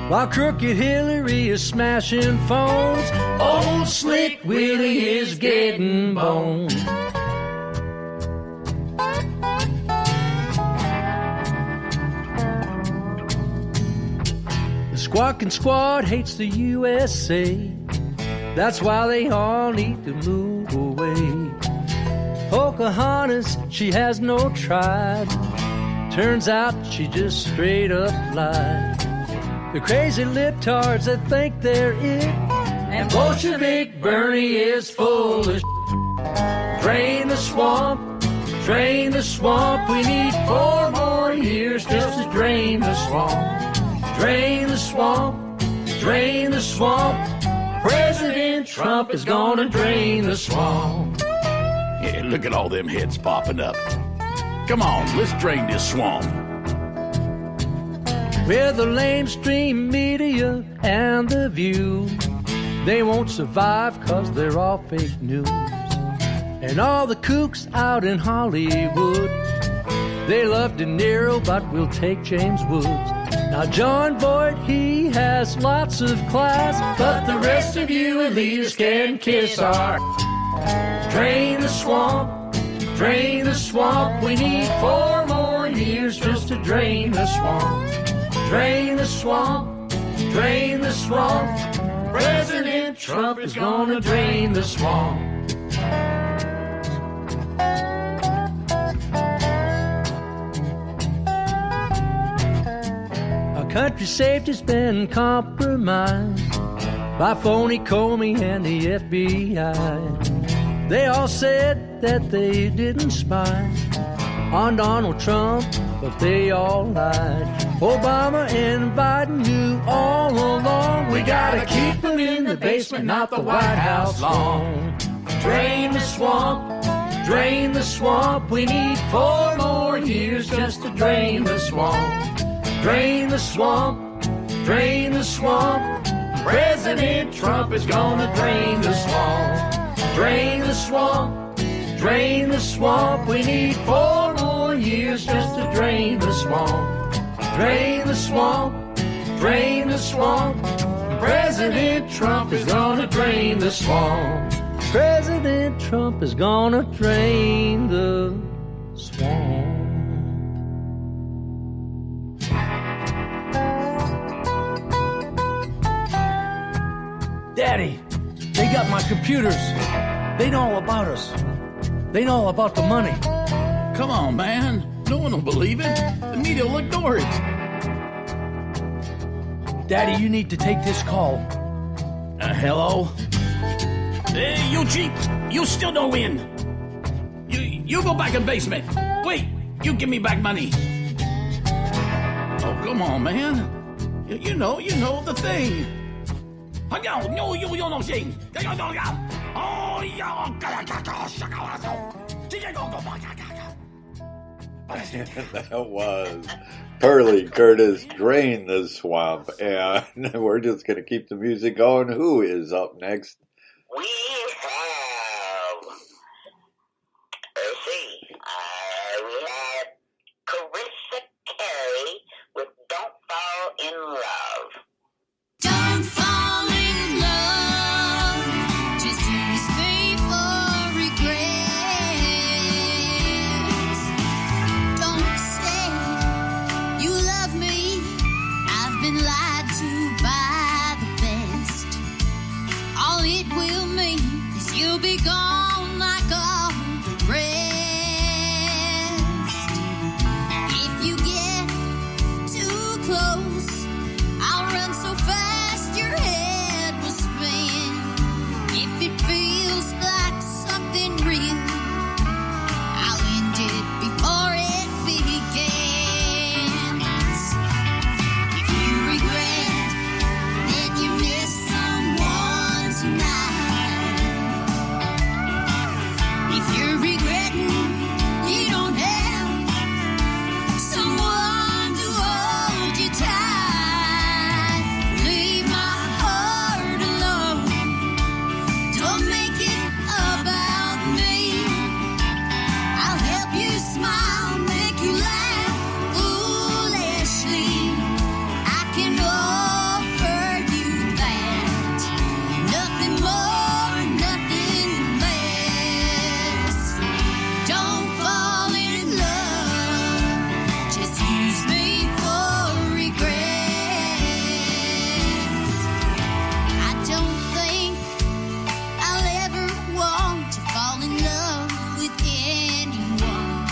While Crooked Hillary is smashing phones, old Slick Willie is getting boned. The Squawking Squad hates the USA. That's why they all need to move away. Pocahontas, she has no tribe. Turns out she just straight up lied. The crazy libtards that think they're it, and Bolshevik Bernie is full of Drain the swamp, drain the swamp. We need 4 more years just to drain the swamp. Drain the swamp, drain the swamp. President Trump is gonna drain the swamp. Yeah, look at all them heads popping up. Come on, let's drain this swamp. With the lamestream media and The View, they won't survive 'cause they're all fake news. And all the kooks out in Hollywood, they love De Niro, but we'll take James Woods. Now John Boyd, he has lots of class, but the rest of you elitists can kiss our. Drain the swamp, drain the swamp. We need 4 more years just to drain the swamp. Drain the swamp, drain the swamp. President Trump is gonna drain the swamp. Our country's safety's been compromised by phony Comey and the FBI. They all said that they didn't spy on Donald Trump, but they all lied. Obama and Biden knew all along we gotta keep them in the basement, not the White House long. Drain the swamp, drain the swamp. We need 4 more years just to drain the swamp. Drain the swamp, drain the swamp. President Trump is gonna drain the swamp. Drain the swamp, drain the swamp. We need 4 more years just to drain the swamp. Drain the swamp, drain the swamp. President Trump is gonna drain the swamp. President Trump is gonna drain the swamp. Daddy, they got my computers. They know all about us. They know all about the money. Come on, man. No one will believe it. The media will ignore it. Daddy, you need to take this call. Hello? Hey, you Jeep. You still don't win. You go back in basement. Wait, you give me back money. Oh, come on, man. You know the thing. That was Pearly Curtis, Drain the Swamp. And we're just going to keep the music going. Who is up next? We have, let's see, we have Carissa Carey with Don't Fall in Love. Don't fall in love, just use me for regrets. Don't say you love me, I've been lied to by the best. close, I'll run so fast your head will spin. If it feels like something real, I'll end it before it begins. If you regret that you missed someone tonight, if you're regretting you don't have someone to hold you tight, leave my heart alone. Don't make it about me. I'll help you smile, make you laugh foolishly. I can offer you that, nothing more, nothing less. Don't fall in love, just use me for regrets. I don't think I'll ever want to fall in love with anyone,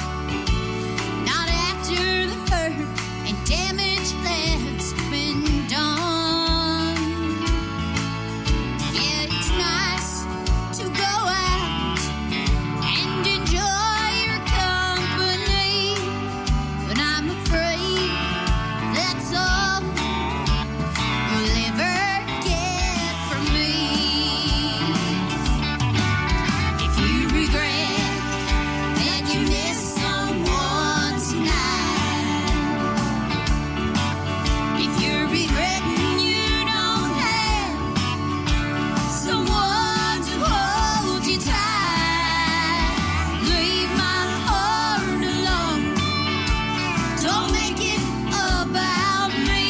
not after the hurt and damage that's been done. Yeah, it's nice to go out and enjoy your company, but I'm afraid that's all you'll ever get from me. If you regret that you missed someone tonight, if you're regretting you don't have someone to hold you tight, leave my heart alone. Don't make it about me.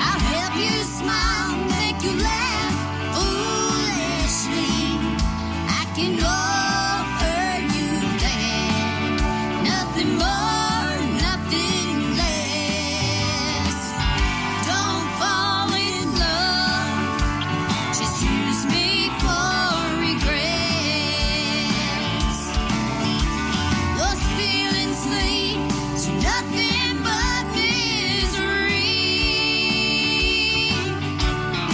I'll help you smile, make you laugh foolishly. I can offer you that, nothing more, nothing less. Don't fall in love, just use me for regrets. Those feelings lead to nothing but misery.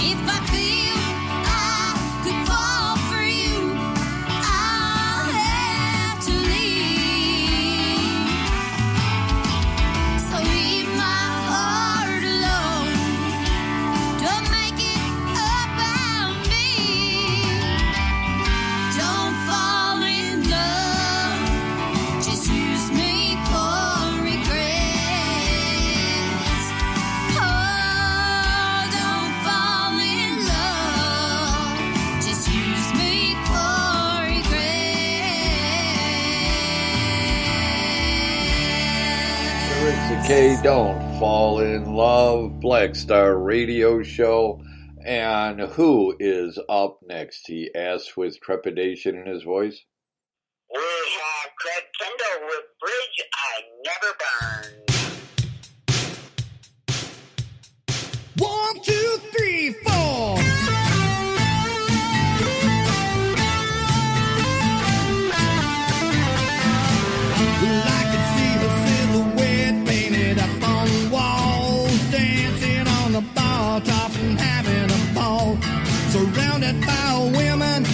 If I feel I could fall for you, I'll have to leave. So leave my heart alone. Don't make it about me. Don't fall in love, just use me for regrets. Oh, don't fall in love, just use me for regrets. It's the K Don't Fall in Love Black Star Radio Show. And who is up next? He asks with trepidation in his voice. We have Craig Kendall with Bridge I Never Burned. 1, 2, 3, 4. Well, I could see her silhouette painted up on the walls, dancing on the bar top and having a ball. Surrounded by women,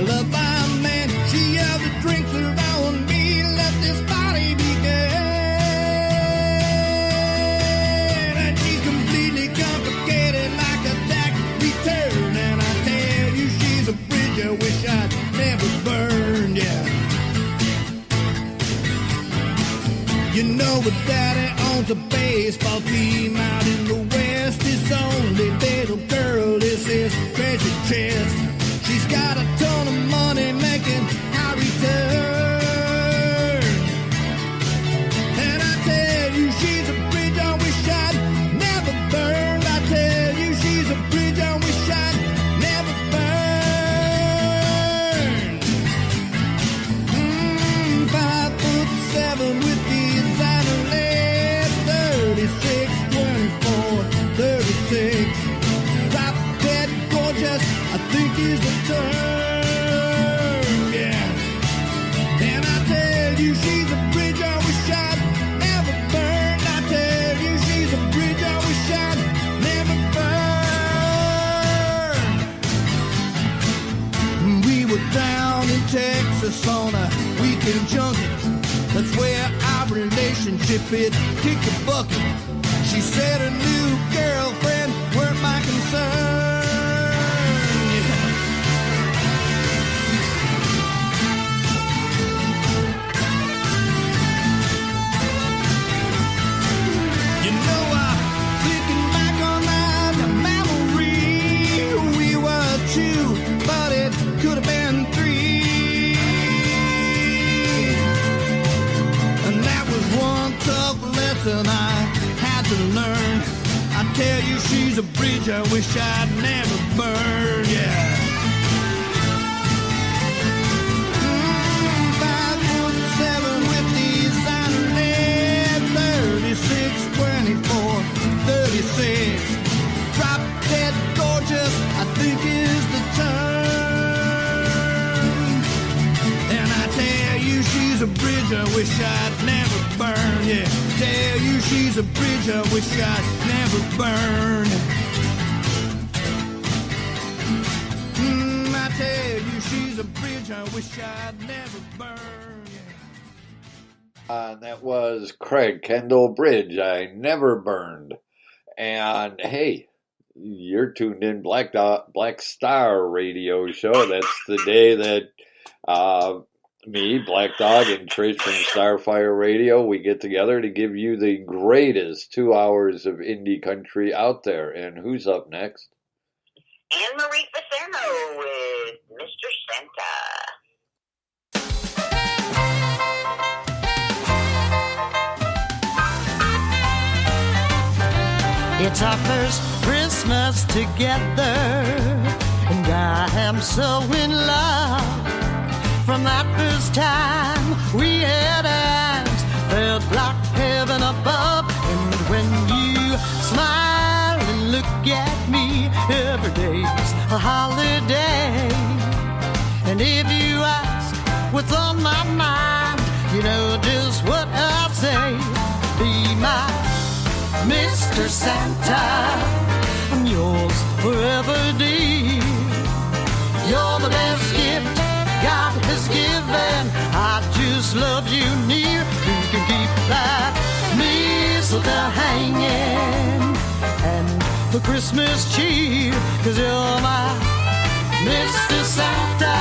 loved by men, she held the drinks around me, let this party begin. And she's completely complicated like a tax return. And I tell you, she's a bridge I wish I'd never burned, yeah. You know her daddy owns a baseball team out in the West. His only little girl is his treasure chest. She's got a ton of money making high return. And I tell you, she's a bridge I wish I'd never burned. I tell you, she's a bridge I wish I'd never burned. 5'7" with designer legs, 36, 24, 36. Drop dead gorgeous, I think is the term. Texas on a weekend junket. That's where our relationship it kicked a bucket. She said her new girlfriend weren't my concern. Yeah. You know, thinking back on that memory, we were two, but it could have been three. And that was one tough lesson I had to learn. I tell you, she's a bridge I wish I'd never burned. Yeah. 5'7" with designer legs, 36, 24, 36. Drop dead gorgeous, I think is the term. And I tell you, she's a bridge I wish I'd never burned. Yeah, tell you she's a bridge I wish I'd never burned. I tell you, she's a bridge I wish I'd never burned. Yeah. That was Craig Kendall, Bridge I Never Burned. And hey, you're tuned in Black Star Radio Show. That's the day that me, Black Dog, and Trish from Starfire Radio, we get together to give you the greatest 2 hours of indie country out there. And who's up next? Anne-Marie Pacerno with Mr. Santa. It's our first Christmas together, and I am so in love. From that first time we had eyes, felt like heaven above. And when you smile and look at me, every day's a holiday. And if you ask what's on my mind, you know just what I'll say. Be my Mr. Santa, I'm yours forever, dear. You're the best gift God has given. I just love you near. You can keep that mistletoe hanging and the Christmas cheer, 'cause you're my Mr. Santa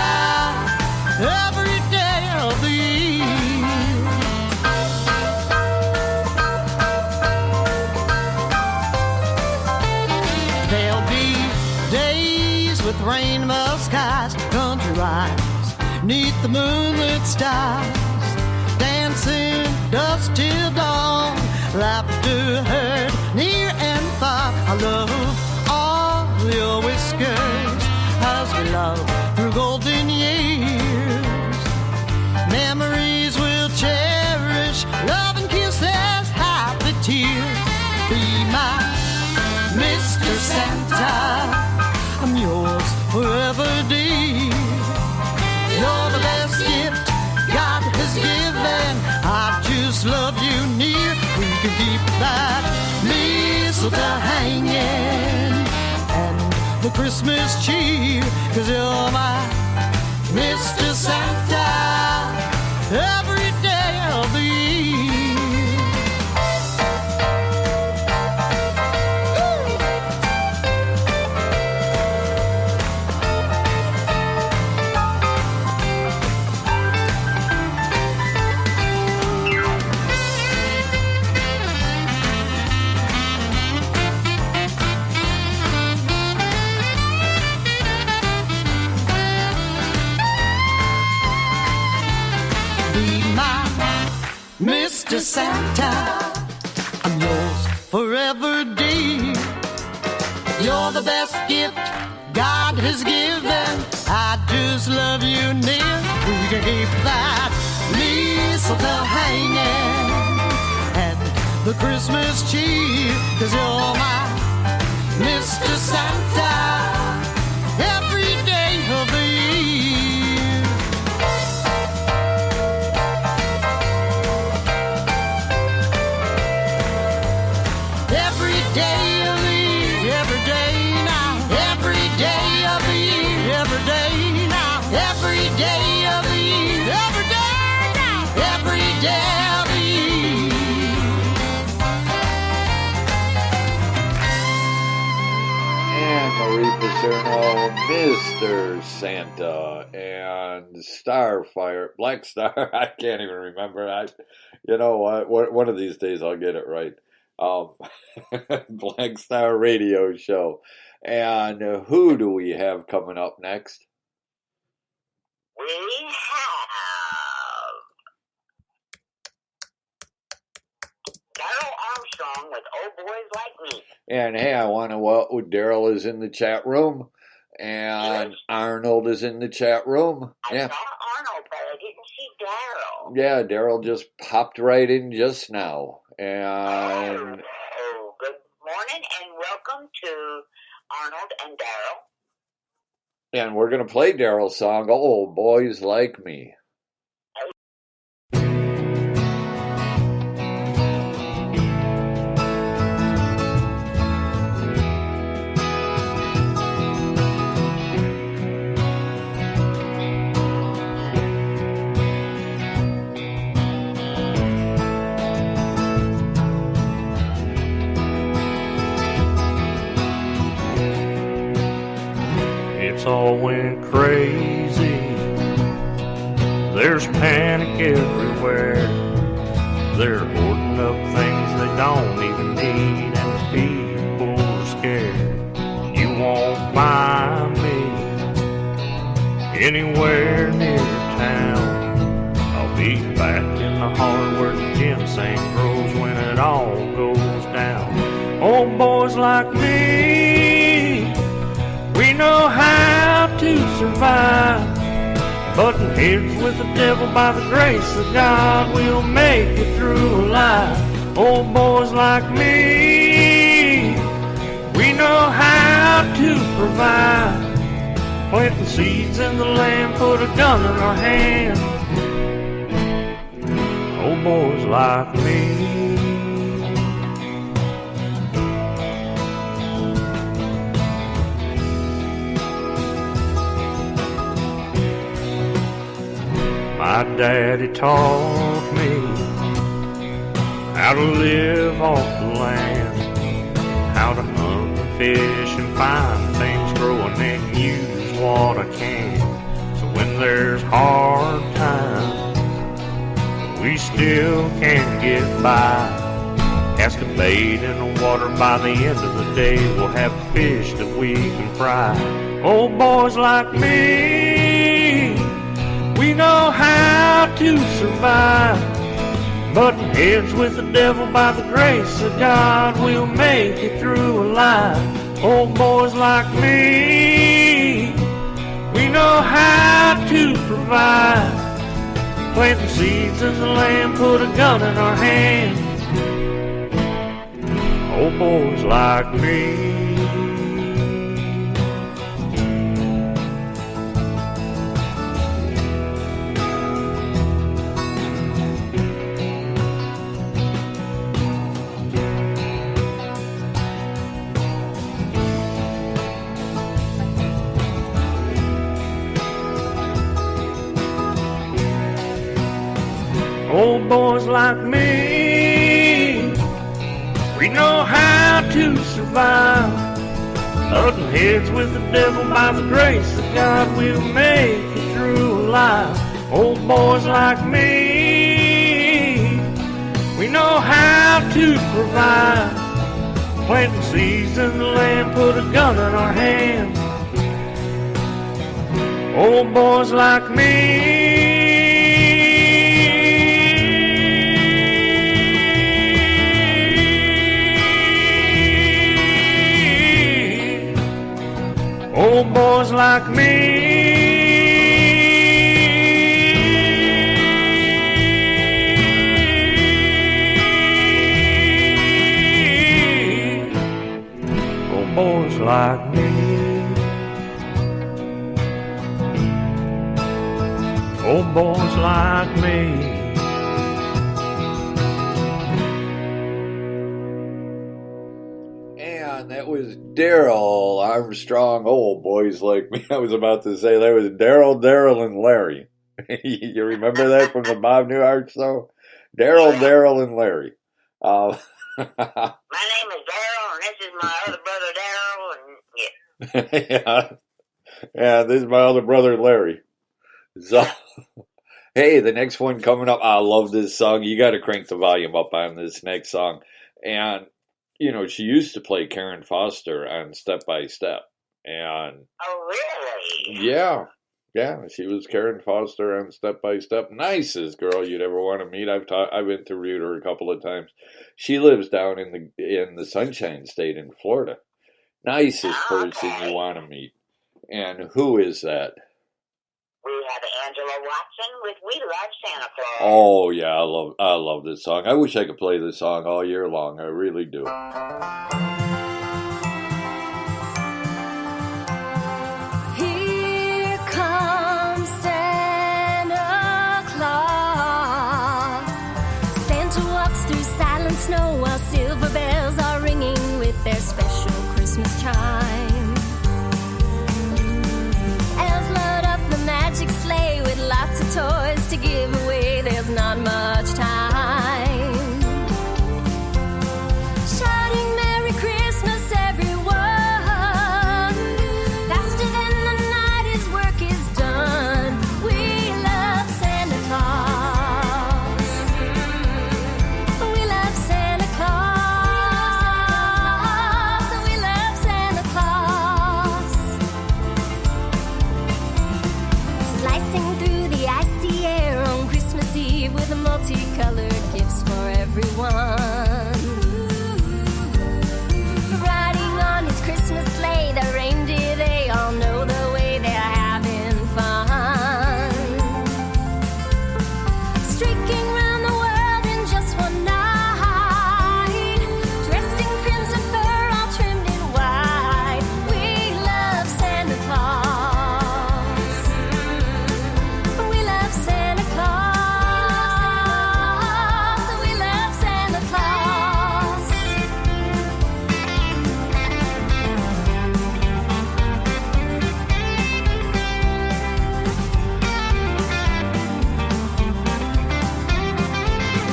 every day of the year. There'll be days with rainbow skies, country rides 'neath the moonlit stars, dancing dusk till dawn, laughter heard near and far. I love all your whiskers as we love through golden years. Memories we'll cherish, love and kisses, happy tears. Be my Mr. Santa, I'm yours forever, dear. You're the best gift God has given. I just love you near. We can keep that mistletoe hanging and the Christmas cheer, 'cause you're my Mr. Santa every day of the year. Mr. Santa, I'm yours forever, dear. You're the best gift God has given. I just love you near. We can keep that mistletoe hanging and the Christmas cheer, 'cause you're my Mr. Santa every day of the year. Every day of the year, every day now, every day of the year, every day now, every day of the year, Mr. Santa and Starfire, Black Star. I can't even remember. You know what? One of these days I'll get it right. Black Star Radio Show. And who do we have coming up next? We have Daryl Armstrong with Old Boys Like Me. And hey, I want to Daryl is in the chat room. And Arnold is in the chat room. I saw Arnold, but I didn't see Daryl. Yeah, Daryl just popped right in just now. And good morning and welcome to Arnold and Daryl. And we're going to play Daryl's song, Old Boys Like Me. It's all went crazy. There's panic everywhere. They're hoarding up things they don't even need, and the people are scared. You won't find me anywhere near town. I'll be back in the heart where the ginseng grows when it all goes down. Old boys like me, we know how to survive. Button heads with the devil by the grace of God, we'll make it through life. Old boys like me, we know how to provide. Planting seeds in the land, put a gun in our hand. Old boys like me. My daddy taught me how to live off the land, how to hunt and fish and find things growing and use what I can. So when there's hard times, we still can get by. Cast a bait in the water, by the end of the day we'll have fish that we can fry. Old boys like me, we know how to survive. Button heads with the devil, by the grace of God, we'll make it through alive. Old boys like me, we know how to provide. Planting seeds in the land, put a gun in our hands. Old boys like me. Old boys like me, we know how to survive. Button heads with the devil, by the grace of God, we'll make it through life. Old boys like me, we know how to provide. Planting seeds in the land, put a gun in our hands. Old boys like me. Old boys like me. Old boys like me. Old boys like me. That was Daryl Armstrong, Old Boys Like Me. I was about to say that was Daryl, and Larry. You remember that from the Bob Newhart show? Daryl, and Larry. My name is Daryl, and this is my other brother Daryl, and yeah. Yeah. Yeah, this is my other brother, Larry. So, hey, the next one coming up, I love this song. You got to crank the volume up on this next song. And, you know, she used to play Karen Foster on Step by Step. And Oh, really? yeah, she was Karen Foster on Step by Step. Nicest girl you'd ever want to meet. I've interviewed her a couple of times. She lives down in the Sunshine State in Florida. Nicest person you want to meet. And who is that? We have Angela Watson with We Love Santa Claus. Oh yeah, I love this song. I wish I could play this song all year long. I really do. Here comes Santa Claus. Santa walks through silent snow while silver bells are ringing with their special Christmas chime. Elves load up the magic sleigh with lots of toys to give away. There's not much time. Shouting Merry Christmas, everyone. Faster than the night his work is done. We love Santa Claus. We love Santa Claus. We love Santa Claus. Slicing through the icy air on Christmas Eve with multicolored gifts for everyone. Riding on his Christmas sleigh, the reindeer, they all know the way, they're having fun. Streaking round the world in just one night, dressed in crimson fur, all trimmed in white. We love Santa Claus. We love Santa Claus. We love Santa Claus.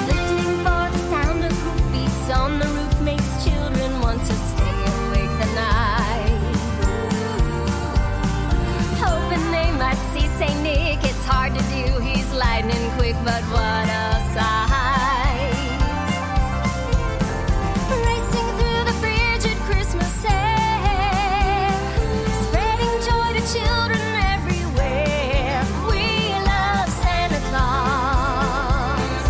Listening for the sound of hoofbeats on the roof makes children want to stay awake the night. Hoping they might see Saint Nick, it's hard to do, he's lightning quick, but what a sight. Racing through the frigid Christmas air, spreading joy to children everywhere. We love Santa Claus.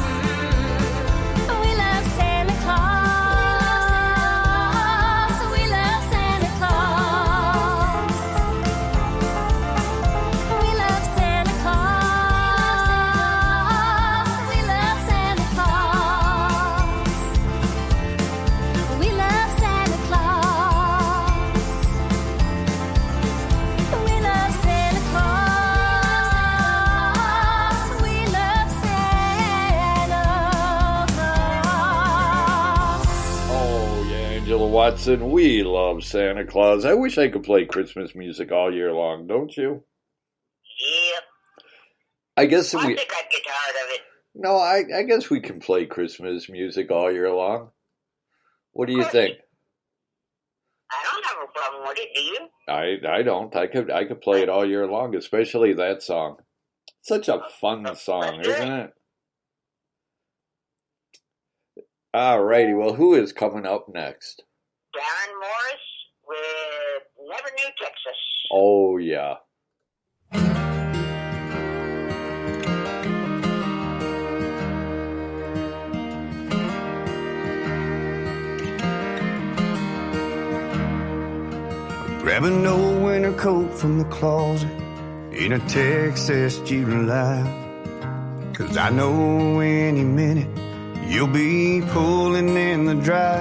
We love Santa Claus. We love Santa Claus. We love Santa Claus. We love Santa Claus. We love Santa Claus. We love Santa Claus. We love Santa Claus. Oh yeah, Angela Watson. We love Santa Claus. I wish I could play Christmas music all year long. Don't you? Yep. I guess I we. think I'd get tired of it. No, I guess we can play Christmas music all year long. What do you think? I don't have a problem with it, do you? I don't. I could play it all year long, especially that song. Such a fun song, isn't it? Alrighty, well, who is coming up next? Darren Morris with Never Knew Texas. Oh yeah. Grab an old winter coat from the closet in a Texas July. 'Cause I know any minute you'll be pulling in the dry.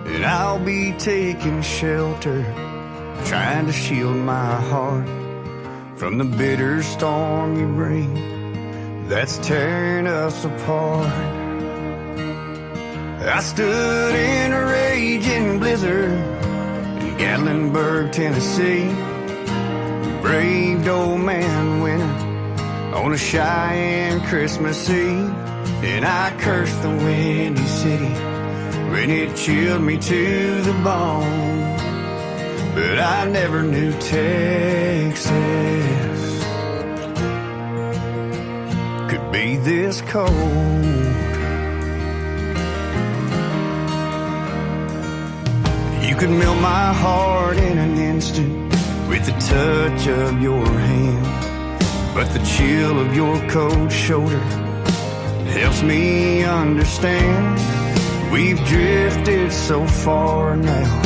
And I'll be taking shelter, trying to shield my heart from the bitter storm you bring that's tearing us apart. I stood in a raging blizzard in Gatlinburg, Tennessee. Braved old man winter on a Cheyenne Christmas Eve. And I cursed the windy city when it chilled me to the bone. but I never knew Texas could be this cold. You could melt my heart in an instant with the touch of your hand, but the chill of your cold shoulder helps me understand. We've drifted so far now,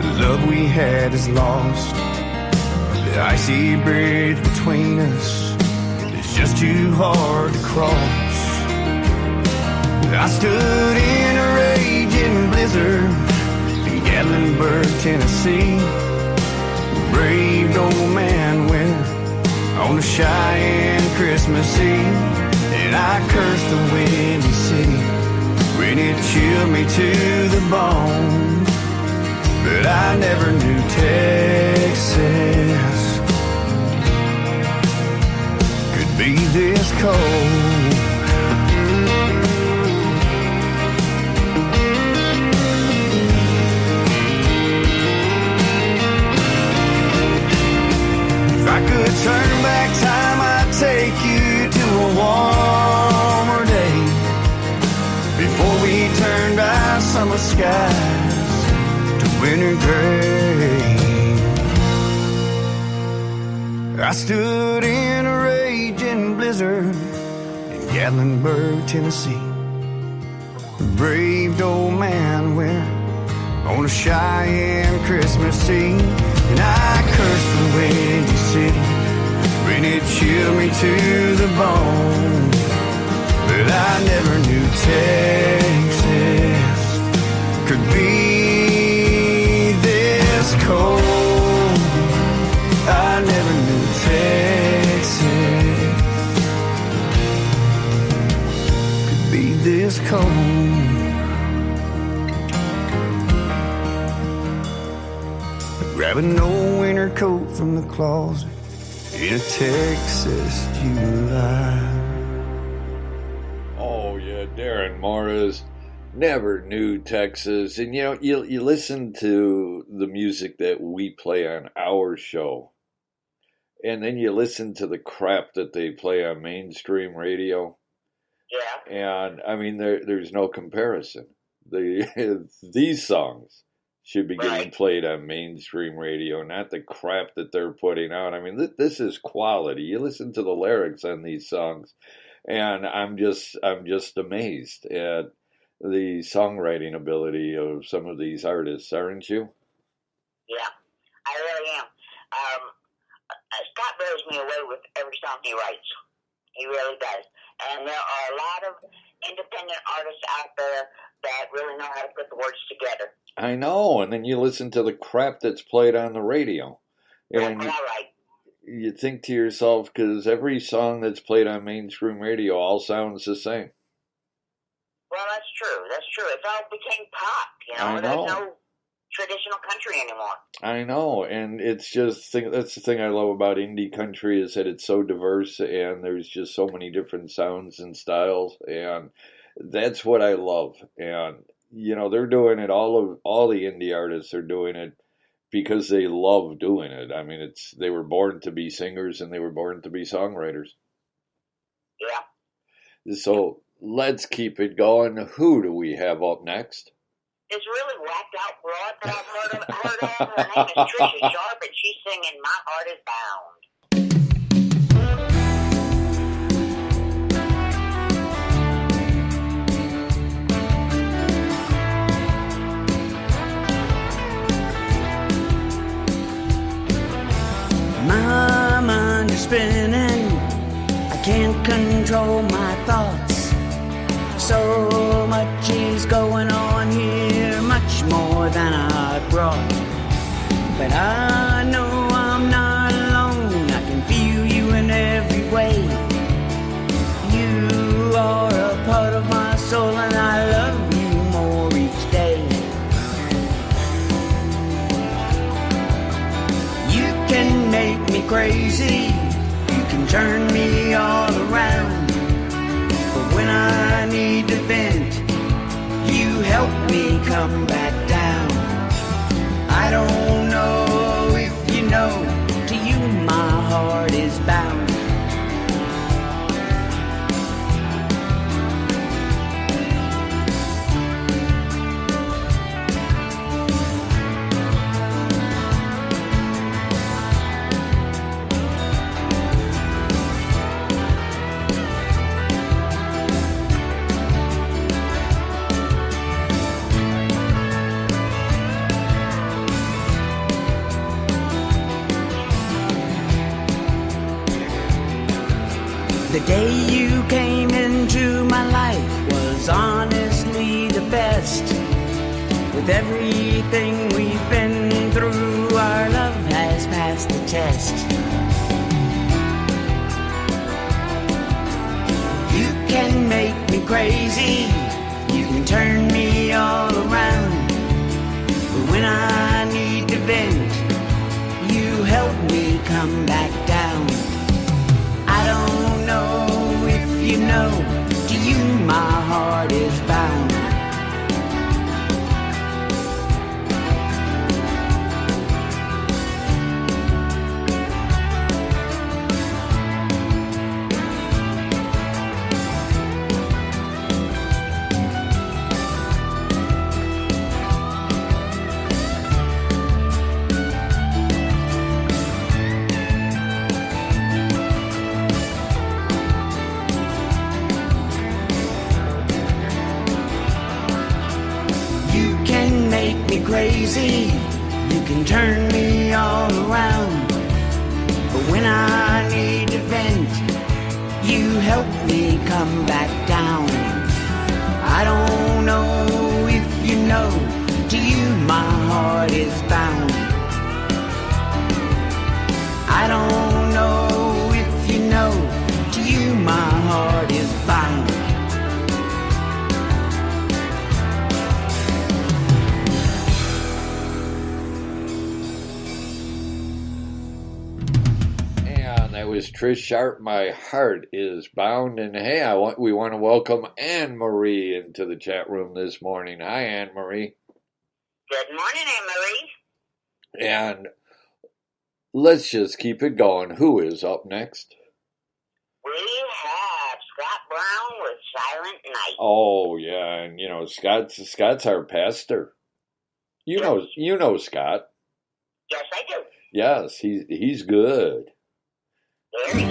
the love we had is lost. The icy bridge between us is just too hard to cross. I stood in a raging blizzard in Gatlinburg, Tennessee. Braved old man winter on a Cheyenne Christmas Eve, and I cursed the windy city when it chilled me to the bone. But I never knew Texas could be this cold. If I could turn back time, I'd take you to a warmer day before we turned our summer skies to winter gray. I stood in a raging blizzard in Gatlinburg, Tennessee. Braved old man winter on a Cheyenne Christmas Eve, and I cursed the windy city when it chilled me to the bone. But I never knew Texas could be this cold. I never knew Texas could be this cold. Grabbing old winter coat from the closet in a Texas July. Oh yeah, Darren Morris, never knew Texas. And you know, you listen to the music that we play on our show, and then you listen to the crap that they play on mainstream radio. Yeah. And I mean, there's no comparison. These songs should be getting played on mainstream radio, not the crap that they're putting out. I mean, this is quality. You listen to the lyrics on these songs, and I'm just amazed at the songwriting ability of some of these artists, aren't you? Yeah, I really am. Scott blows me away with every song he writes. He really does. And there are a lot of independent artists out there that really know how to put the words together. I know, and then you listen to the crap that's played on the radio, and you think to yourself, because every song that's played on mainstream radio all sounds the same. Well, that's true. That's true. It all became pop, you know. I know. There's no traditional country anymore. I know, and it's just that's the thing I love about indie country is that it's so diverse, and there's just so many different sounds and styles, and that's what I love. And you know, they're doing it. All the indie artists are doing it because they love doing it. I mean, they were born to be singers and they were born to be songwriters. Yeah. So let's keep it going. Who do we have up next? This really whacked out broad that I've heard of. Her name is Trisha Sharp, and she's singing "My Heart Is Bound." My mind is spinning, I can't control my thoughts. So much is going on here, much more than I brought. But I know I'm not alone, I can feel you in every way. You are a part of my soul and I love you more each day. You can make me crazy, you can turn me all around. But when I need to vent, you help me come back down. I don't know The day you came into my life was honestly the best. With everything we've been through, our love has passed the test. You can make me crazy, you can turn me all around, but when I need to vent, you help me come back down. I don't know if you know, to you my heart is bound. Crazy, you can turn me all around, but when I need to vent, you help me come back down. I don't know if you know, to you my heart is bound. I don't know if you know, to you my heart is bound. That was Trish Sharp, My Heart is Bound. And hey, we want to welcome Anne Marie into the chat room this morning. Hi, Anne Marie. Good morning, Anne Marie. And let's just keep it going. Who is up next? We have Scott Brown with Silent Night. Oh, yeah. And, you know, Scott's our pastor. You know Scott. Yes, I do. Yes, he's good. Very.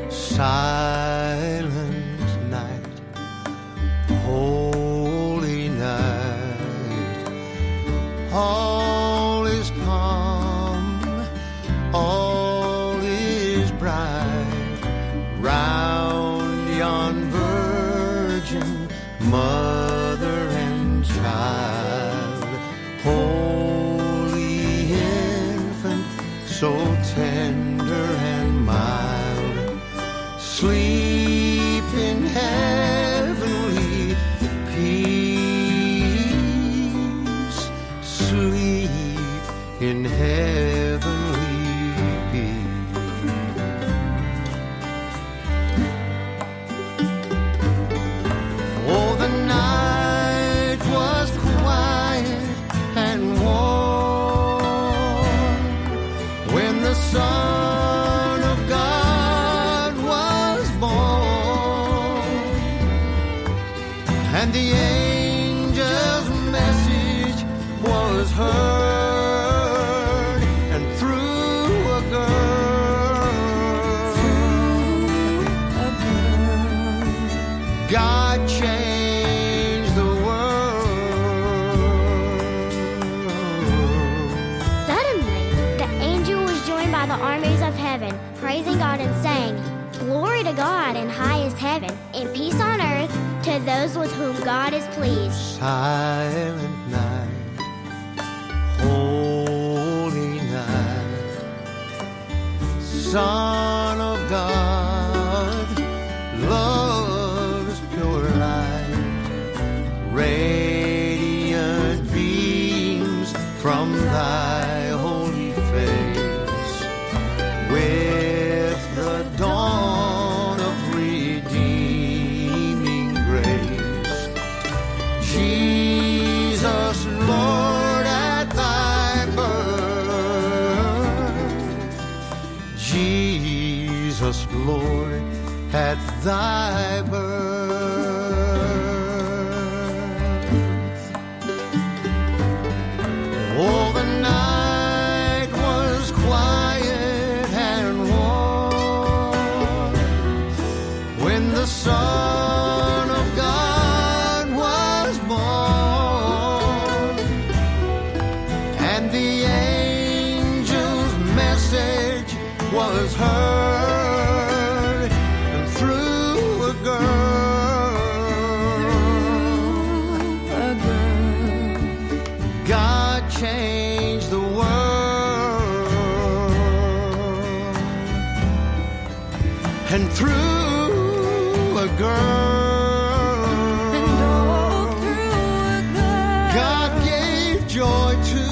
Silent night, holy night, all is calm, all is bright. Round yon virgin mother and child, holy infant, so tender and mild, sleep in heavenly peace, sleep in heavenly peace. Oh, the night was quiet and warm when the Son of God was born, and the angel's message was heard, and through a girl, God changed the world. Suddenly, the angel was joined by the armies of heaven, praising God and saying, "Glory to God in highest heaven, and peace on earth to those with whom God is pleased." Silent night, holy night, Son of God, love's pure light, radiant beams from thy holy face, with the dawn of redeeming grace. Jesus, Lord, at thy birth, Jesus, Lord, at thy birth. Oh, the night was quiet and warm when the sun was heard, and through a girl, God changed the world, and through a girl, God gave joy to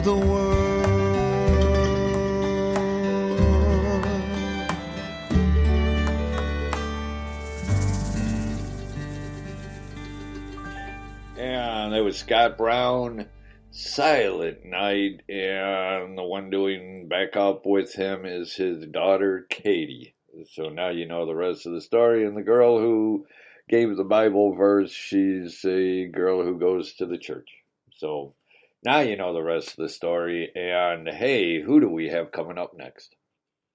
the world. And that was Scott Brown, Silent Night, and the one doing backup with him is his daughter, Katie. So now you know the rest of the story, and the girl who gave the Bible verse, she's a girl who goes to the church. So now you know the rest of the story, and hey, who do we have coming up next?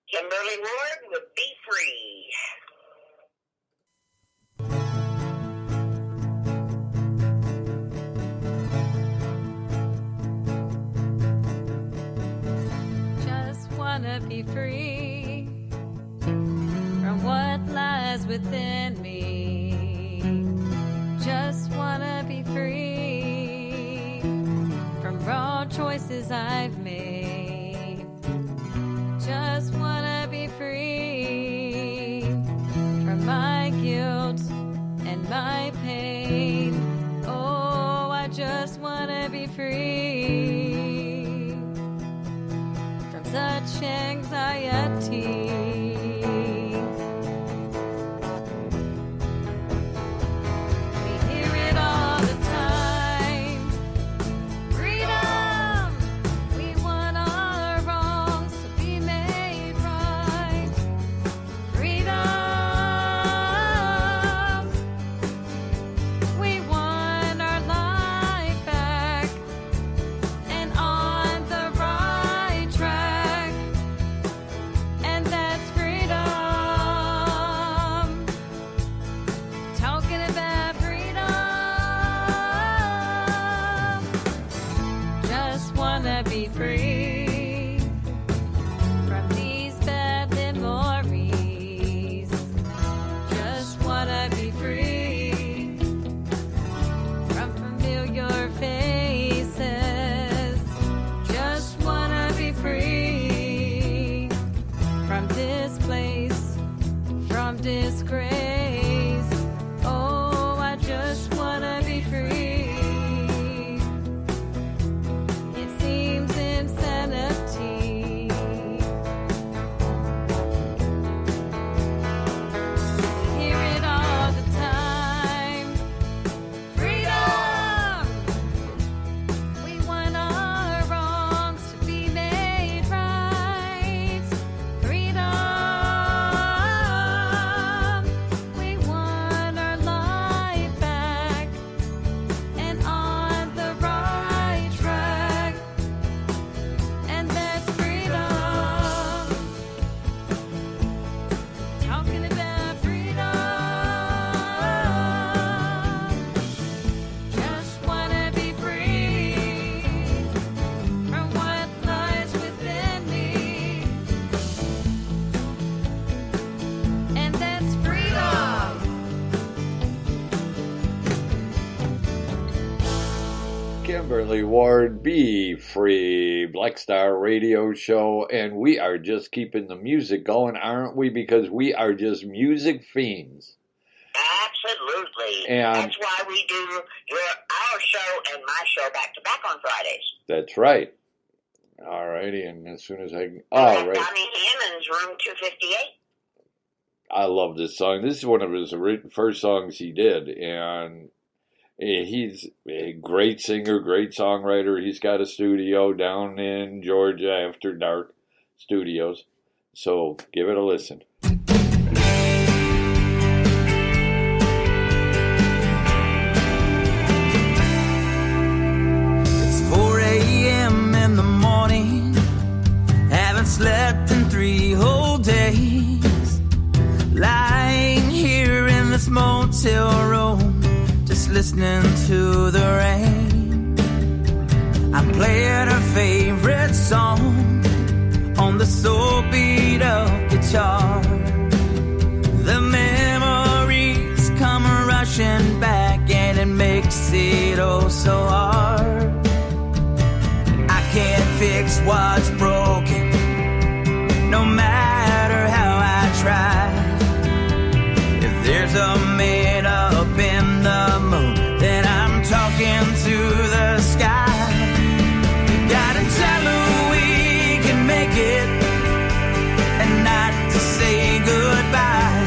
Kimberly Ward with Be Free. Just wanna be free from what lies within me. Just wanna be free from wrong choices I've made. Just wanna be free from my guilt and my pain. Oh, I just wanna be free from such anxiety. We hear it all the time. Freedom! We want all our wrongs to be made right. Freedom! We want our life back and on the right track. And that's freedom. Talking about freedom. Just wanna be free from these bad memories. Just wanna be free from familiar faces. Just wanna be free from this place, from disgrace. Oh, I just wanna be free. It seems insanity. We hear it all the time. Freedom! We want our wrongs to be made right. Freedom! We want our life back and on the right track. And that's freedom. Talking about freedom. Just wanna be free from what lies within me. And that's freedom. Kimberly Ward, Be Free, Black Star Radio Show, and we are just keeping the music going, aren't we? Because we are just music fiends. Absolutely. And- that's why we do our show and my show back to back on Fridays. That's right. All righty, and as soon as I... At All right. Donnie Hammond's Room 258. I love this song. This is one of his first songs he did, and he's a great singer, great songwriter. He's got a studio down in Georgia, After Dark Studios. So give it a listen. It's 4 a.m. in the morning. Haven't slept in 3 whole days. Lying here in this motel room, just listening to the rain. I'm playing her favorite song on the a soul beat up guitar. The memories come rushing back, and it makes it oh so hard. I can't fix what's broken, no matter how I try. If there's a man up in the moon, then I'm talking to the sky. You gotta tell her we can make it, and not to say goodbye.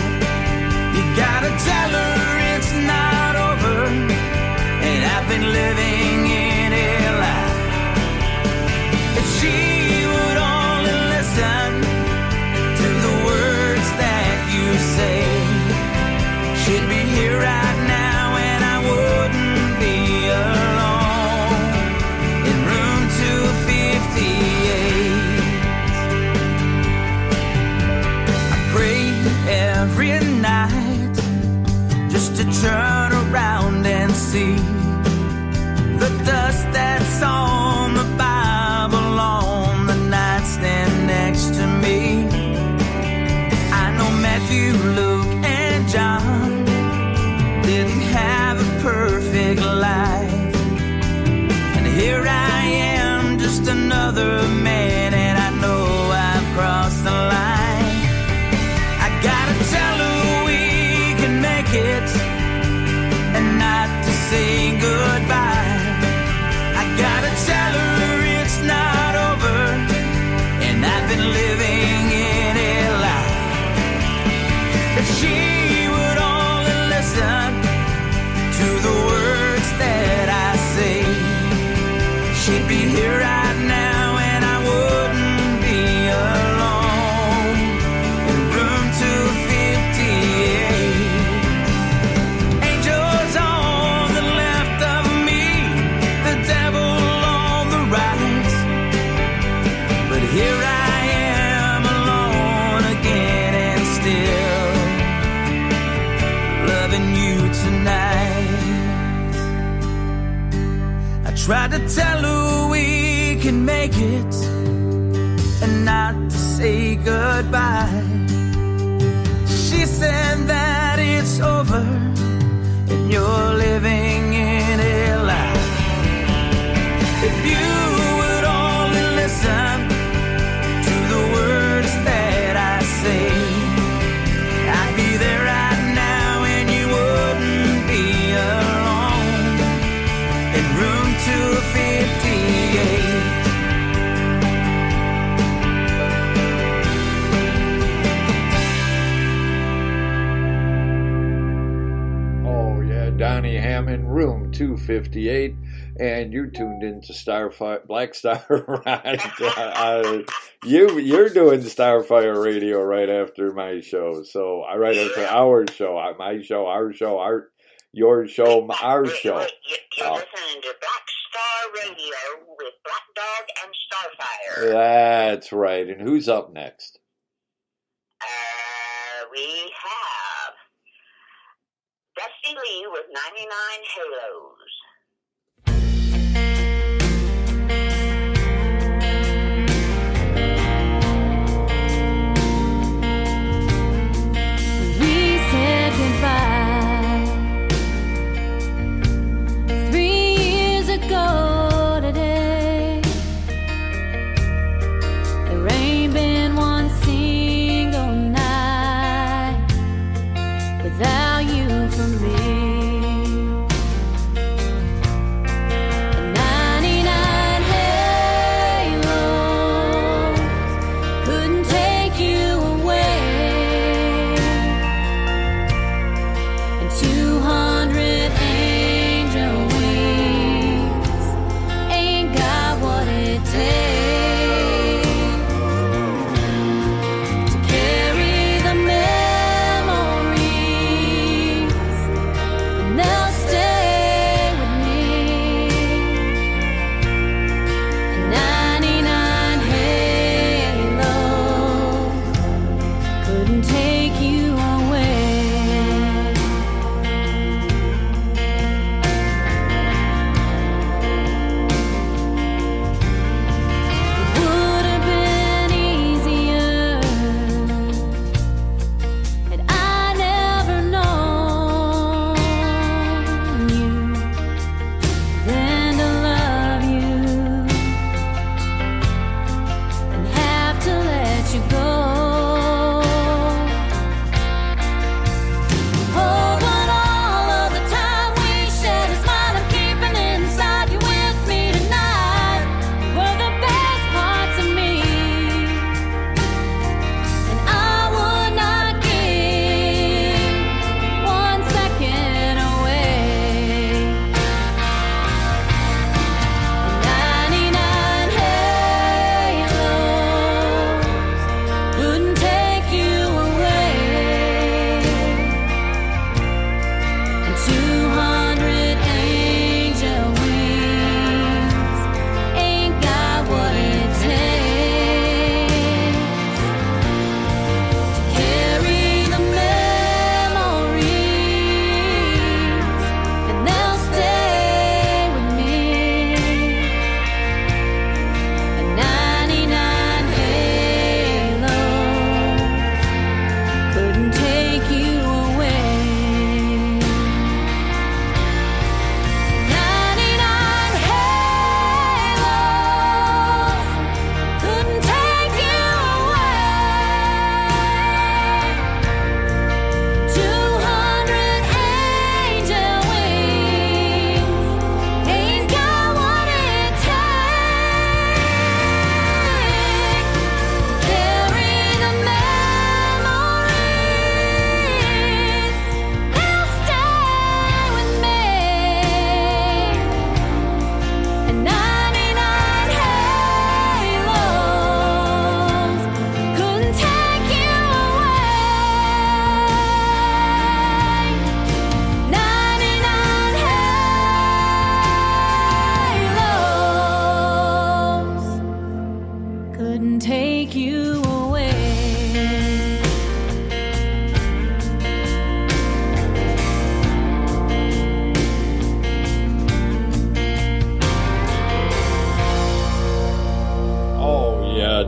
You gotta tell her it's not over, and I've been living in a lie. If she would only listen to the words that you say, she'd be here right now, and I wouldn't be alone in room 258. I pray every night just to turn around and see the dust that's on the Bible on the nightstand next to me. I know Matthew, Luke, and John didn't have a perfect life, and here I am, just another man, and I know I've crossed the line. I gotta tell her we can make it, and not to say goodbye. I gotta tell her it's not over, and I've been living in a lie. If she would only listen to the words that I say, she'd be here right now, and I wouldn't be alone in room 258. Angels on the left of me, the devil on the right, but here I am alone again, and still loving you tonight. I tried to tell her we can make it, and not to say goodbye. She said that it's over, and you're living in a lie. If you would only listen to the words that I say, I'd be there right now, and you wouldn't be alone in room 258. Oh, yeah, Donnie Hammond, room 258, and you're tuned into Starfire, Black Star Ride. You're doing Starfire Radio right after my show, so right after our show, my show, our show, your show, our show. You're listening to Black Star Radio with Black Dog and Starfire. That's right. And who's up next? We have Dusty Lee with 99 Halos. We said goodbye 3 years ago today. There ain't been one single night without you for me.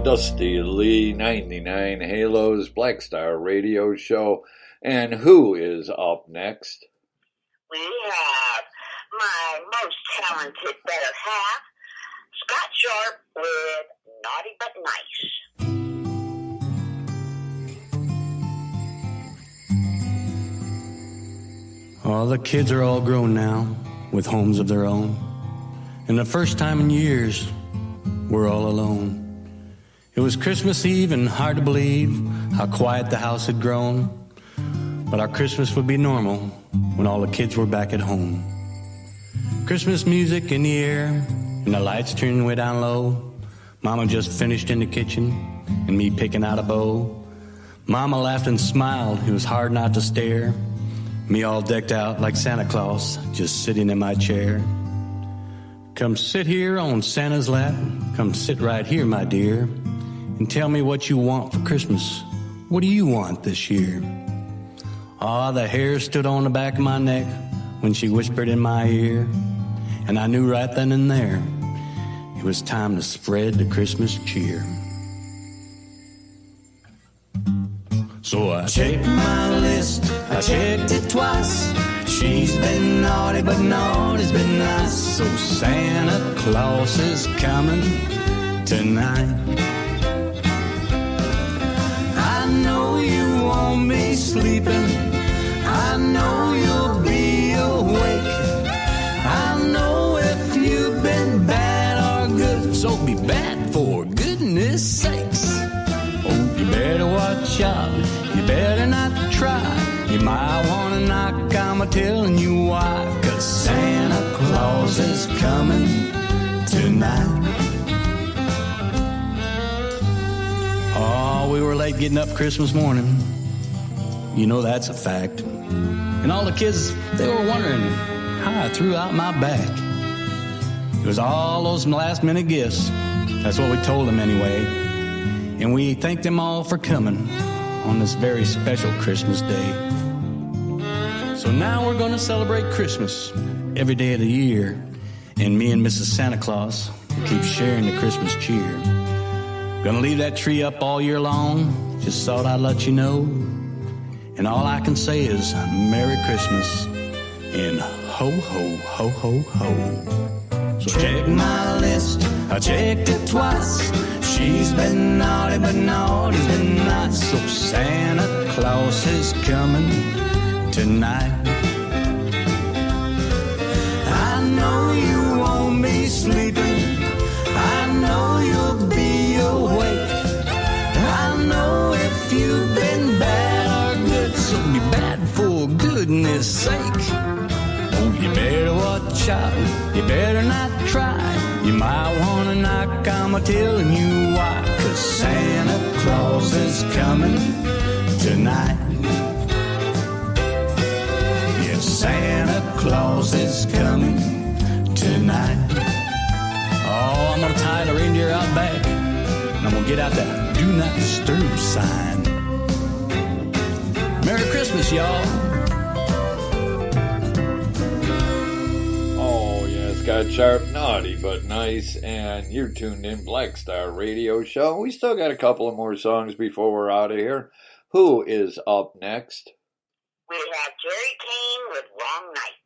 Dusty Lee 99 Halos Black Star Radio Show. And who is up next? We have my most talented better half, Scott Sharp with Naughty But Nice. Oh, the kids are all grown now, with homes of their own. And the first time in years, we're all alone. It was Christmas Eve and hard to believe how quiet the house had grown. But our Christmas would be normal when all the kids were back at home. Christmas music in the air and the lights turned way down low. Mama just finished in the kitchen and me picking out a bow. Mama laughed and smiled, it was hard not to stare. Me all decked out like Santa Claus, just sitting in my chair. Come sit here on Santa's lap, come sit right here, my dear, and tell me what you want for Christmas. What do you want this year? Ah, the hair stood on the back of my neck when she whispered in my ear, and I knew right then and there it was time to spread the Christmas cheer. So I checked my list, I checked it twice. She's been naughty, but naughty's been nice. So Santa Claus is coming tonight. I know you won't be sleeping, I know you'll be awake. I know if you've been bad or good, so be bad for goodness sakes. Oh, you better watch out, you better not try. You might want to knock, I'm a-telling you why. 'Cause Santa Claus is coming tonight. Oh, we were late getting up Christmas morning. You know that's a fact. And all the kids, they were wondering how I threw out my back. It was all those last-minute gifts. That's what we told them anyway. And we thanked them all for coming on this very special Christmas day. So now we're going to celebrate Christmas every day of the year. And me and Mrs. Santa Claus will keep sharing the Christmas cheer. Gonna leave that tree up all year long. Just thought I'd let you know. And all I can say is Merry Christmas and ho, ho, ho, ho, ho. So check my list, I checked it twice. She's been naughty, but naughty's been nice. So Santa Claus is coming tonight. I know you won't be sleeping, I know you'll be awake. I know if you've been bad or good, so be bad for goodness sake. Oh, you better watch out, you better not try. You might want to knock, I'm a-telling you why. 'Cause Santa Claus is coming tonight. Yes, Santa Claus is coming tonight. Oh, I'm gonna tie the reindeer out back, and I'm gonna get out that do not disturb sign. Merry Christmas, y'all. Oh, yeah, Scott Sharp, naughty but nice, and you're tuned in Black Star Radio Show. We still got a couple of more songs before we're out of here. Who is up next? We have Jerry Kane with Wrong Night.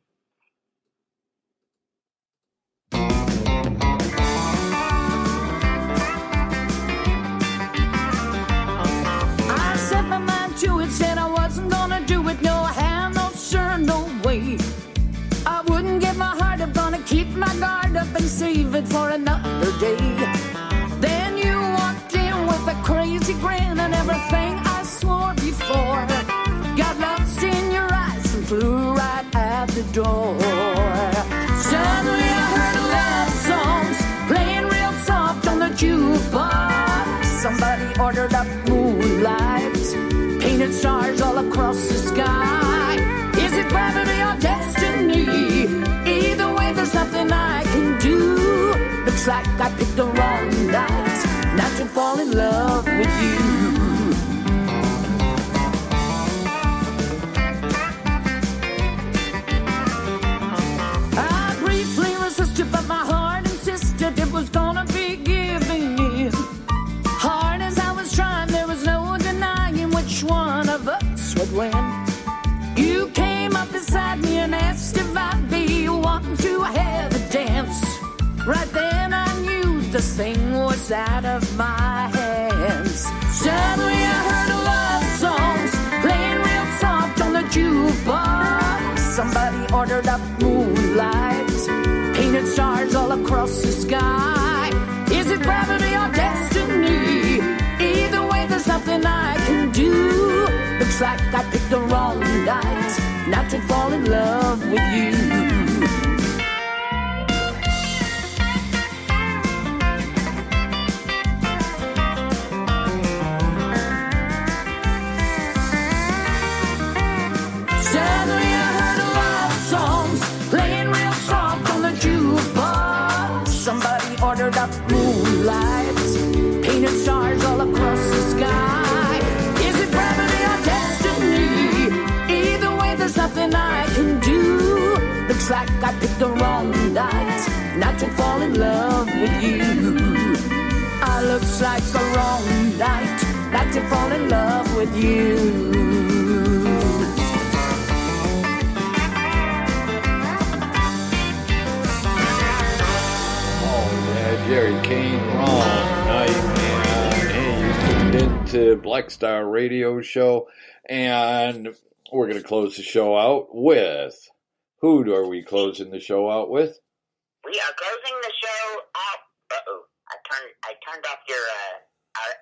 I set my mind to it, said I wasn't gonna do it. No, I had no sure, no way. I wouldn't give my heart up, gonna keep my guard up and save it for another day. Then you walked in with a crazy grin and everything I swore before. Got lost in your eyes and flew right out the door. Suddenly I heard love songs playing real soft on the jukebox. Somebody ordered up moonlight, painted stars all across the sky. Is it gravity or destiny? Either way, there's nothing I can do. Looks like I picked the wrong night not to fall in love with you. I briefly resisted, but my heart insisted it was gonna be giving in. to have a dance. Right then I knew the thing was out of my hands. Suddenly I heard a love songs playing real soft on the jukebox. Somebody ordered up moonlight, painted stars all across the sky. Is it gravity or destiny? Either way, there's nothing I can do. Looks like I picked the wrong night not to fall in love with you. Suddenly I heard a love songs playing real soft on the jukebox. Somebody ordered up moonlight, painted stars all across the sky. Is it gravity or destiny? Either way, there's nothing I can do. Looks like I picked the wrong night not to fall in love with you. Looks like a wrong night not to fall in love with you. Jerry Kane, wrong night, man. Hey, you tuned into Black Star Radio Show, and we're going to close the show out with, who are we closing the show out with? We are closing the show out. Uh-oh, I turned off your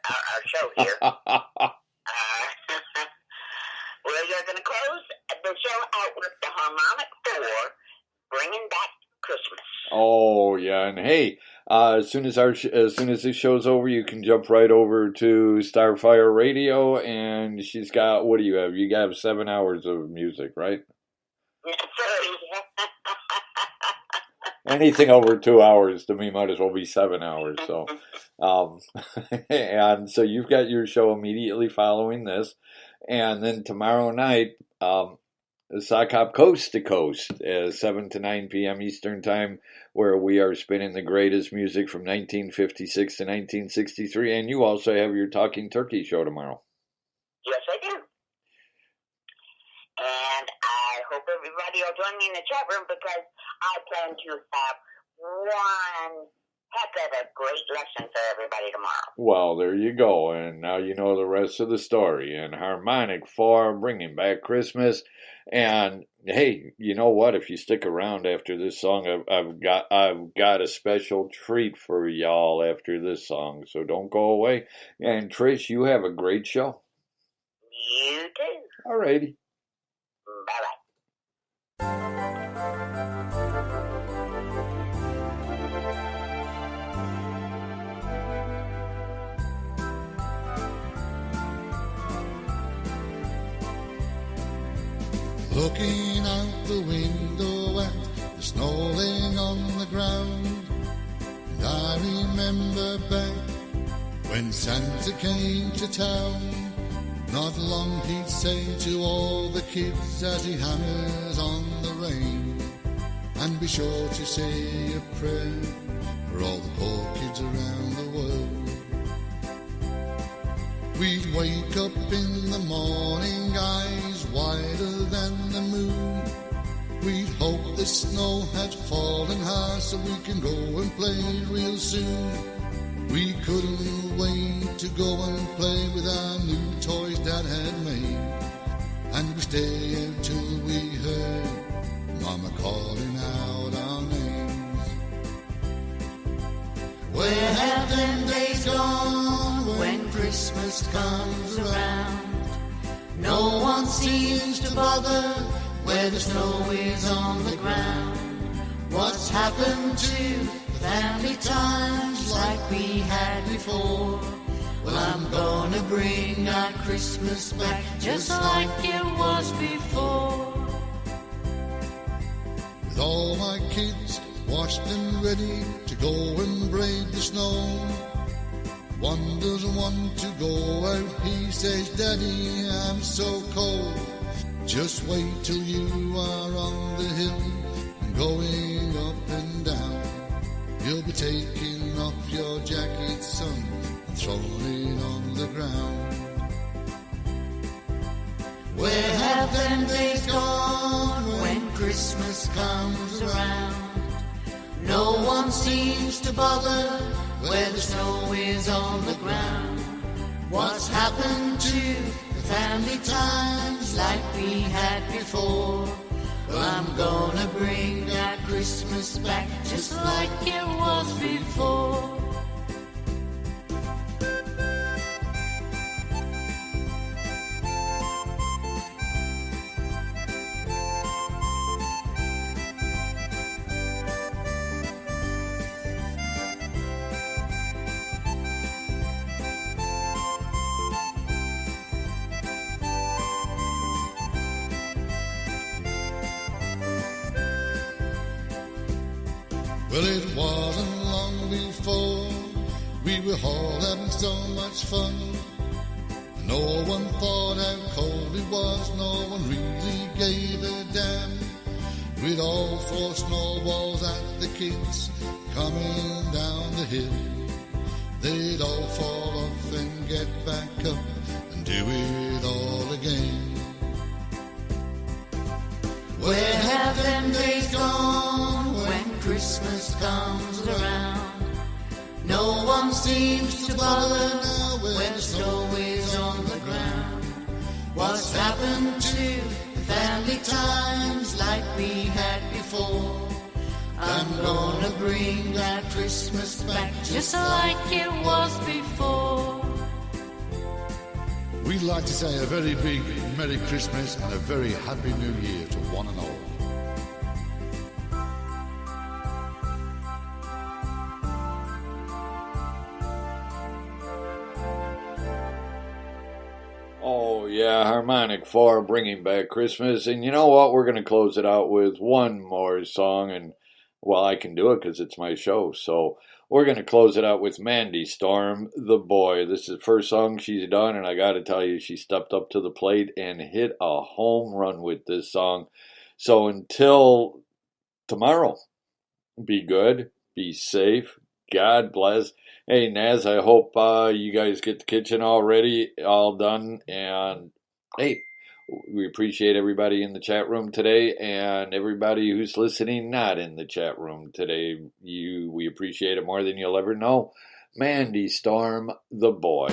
our show here. We're going to close the show out with the Harmonic 4, Bringing Back Christmas. Oh yeah, and hey, as soon as this show's over, you can jump right over to Starfire Radio, and she's got, what do you have? You got 7 hours of music, right? Anything over 2 hours to me might as well be 7 hours. So, and so you've got your show immediately following this, and then tomorrow night, Sock Hop Coast to Coast, 7 to 9 p.m. Eastern Time, where we are spinning the greatest music from 1956 to 1963. And you also have your Talking Turkey show tomorrow. Yes, I do. And I hope everybody will join me in the chat room, because I plan to have one heck of a great lesson for everybody tomorrow. Well, there you go. And now you know the rest of the story. And Harmonic 4, Bringing Back Christmas. And hey, you know what? If you stick around after this song, I've got a special treat for y'all after this song. So don't go away. And Trish, you have a great show. You too. Alrighty. Bye-bye. Looking out the window at the snow laying on the ground, and I remember back when Santa came to town. Not long he'd say to all the kids as he hammers on the rain, and be sure to say a prayer for all the poor kids around the world. We'd wake up in the morning, eyes wider than the moon. We'd hope the snow had fallen hard so we can go and play real soon. We couldn't wait to go and play with our new toys Dad had made, and we stayed until we heard Mama calling out our names. Where have them days gone when Christmas comes around? No one seems to bother where the snow is on the ground. What's happened to family times like we had before? Well, I'm gonna bring our Christmas back just like it was before. With all my kids washed and ready to go and brave the snow, one doesn't want to go out, he says, Daddy, I'm so cold. Just wait till you are on the hill and going up and down. You'll be taking off your jacket, son, and throwing it on the ground. Where have them days gone when Christmas comes around? No one seems to bother where the snow is on the ground. What's happened to the family times like we had before? Well, I'm gonna bring that Christmas back just like it was before. Well, it wasn't long before we were all having so much fun. No one thought how cold it was, no one really gave a damn. We'd all throw snowballs at the kids coming down the hill. They'd all fall off and get back up and do it all again. Where have them days gone when Christmas comes around? No one seems to bother now when the snow is on the ground. What's happened to the family times like we had before? I'm gonna bring that Christmas back just like it was before. We'd like to say a very big Merry Christmas and a very Happy New Year to one and all. Oh, yeah, Harmonic 4 bringing back Christmas. And you know what? We're going to close it out with one more song. And, well, I can do it because it's my show. So we're going to close it out with Mandy Storm, The Boy. This is the first song she's done. And I got to tell you, she stepped up to the plate and hit a home run with this song. So until tomorrow, be good, be safe, God bless. Hey, Naz, I hope you guys get the kitchen all done. And, hey, we appreciate everybody in the chat room today and everybody who's listening not in the chat room today. We appreciate it more than you'll ever know. Mandy Storm, The Boy.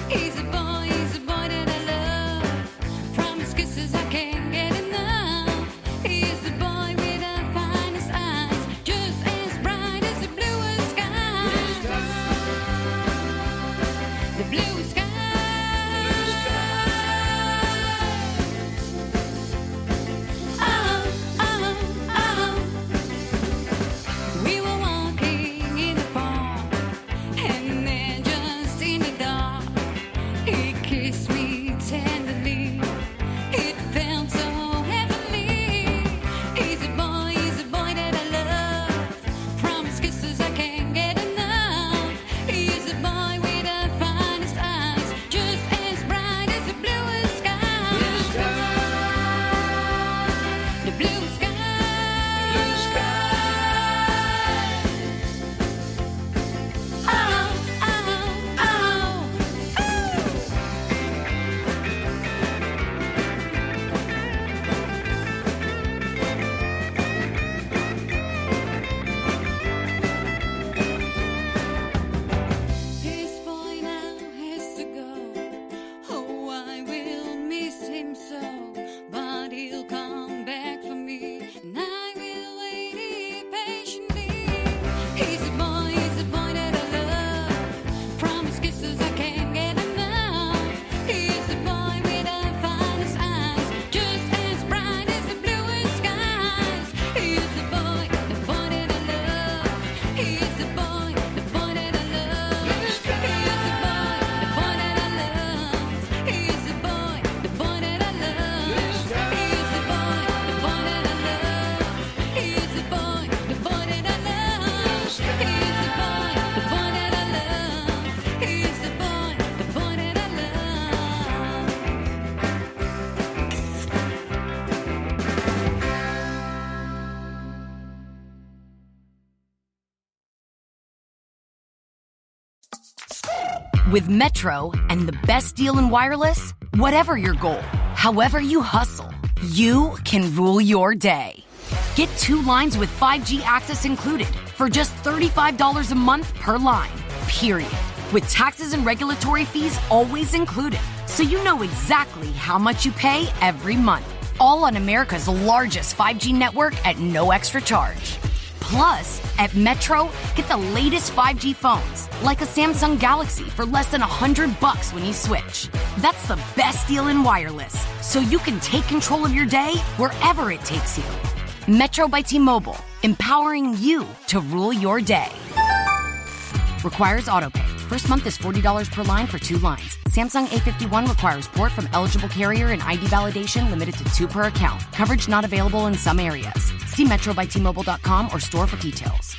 He's a boy that I love. From his kisses I can't get enough. With Metro and the best deal in wireless, whatever your goal, however you hustle, you can rule your day. Get 2 lines with 5G access included for just $35 a month per line, period. With taxes and regulatory fees always included, so you know exactly how much you pay every month. All on America's largest 5G network at no extra charge. Plus, at Metro, get the latest 5G phones, like a Samsung Galaxy for less than $100 when you switch. That's the best deal in wireless, so you can take control of your day wherever it takes you. Metro by T-Mobile, empowering you to rule your day. Requires autopay. First month is $40 per line for 2 lines. Samsung A51 requires port from eligible carrier and ID validation limited to 2 per account. Coverage not available in some areas. See metrobytmobile.com or store for details.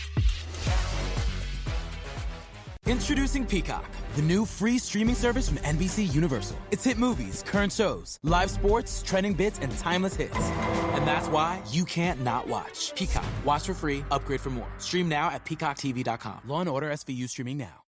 Introducing Peacock, the new free streaming service from NBC Universal. It's hit movies, current shows, live sports, trending bits, and timeless hits. And that's why you can't not watch. Peacock. Watch for free, upgrade for more. Stream now at peacocktv.com. Law & Order SVU streaming now.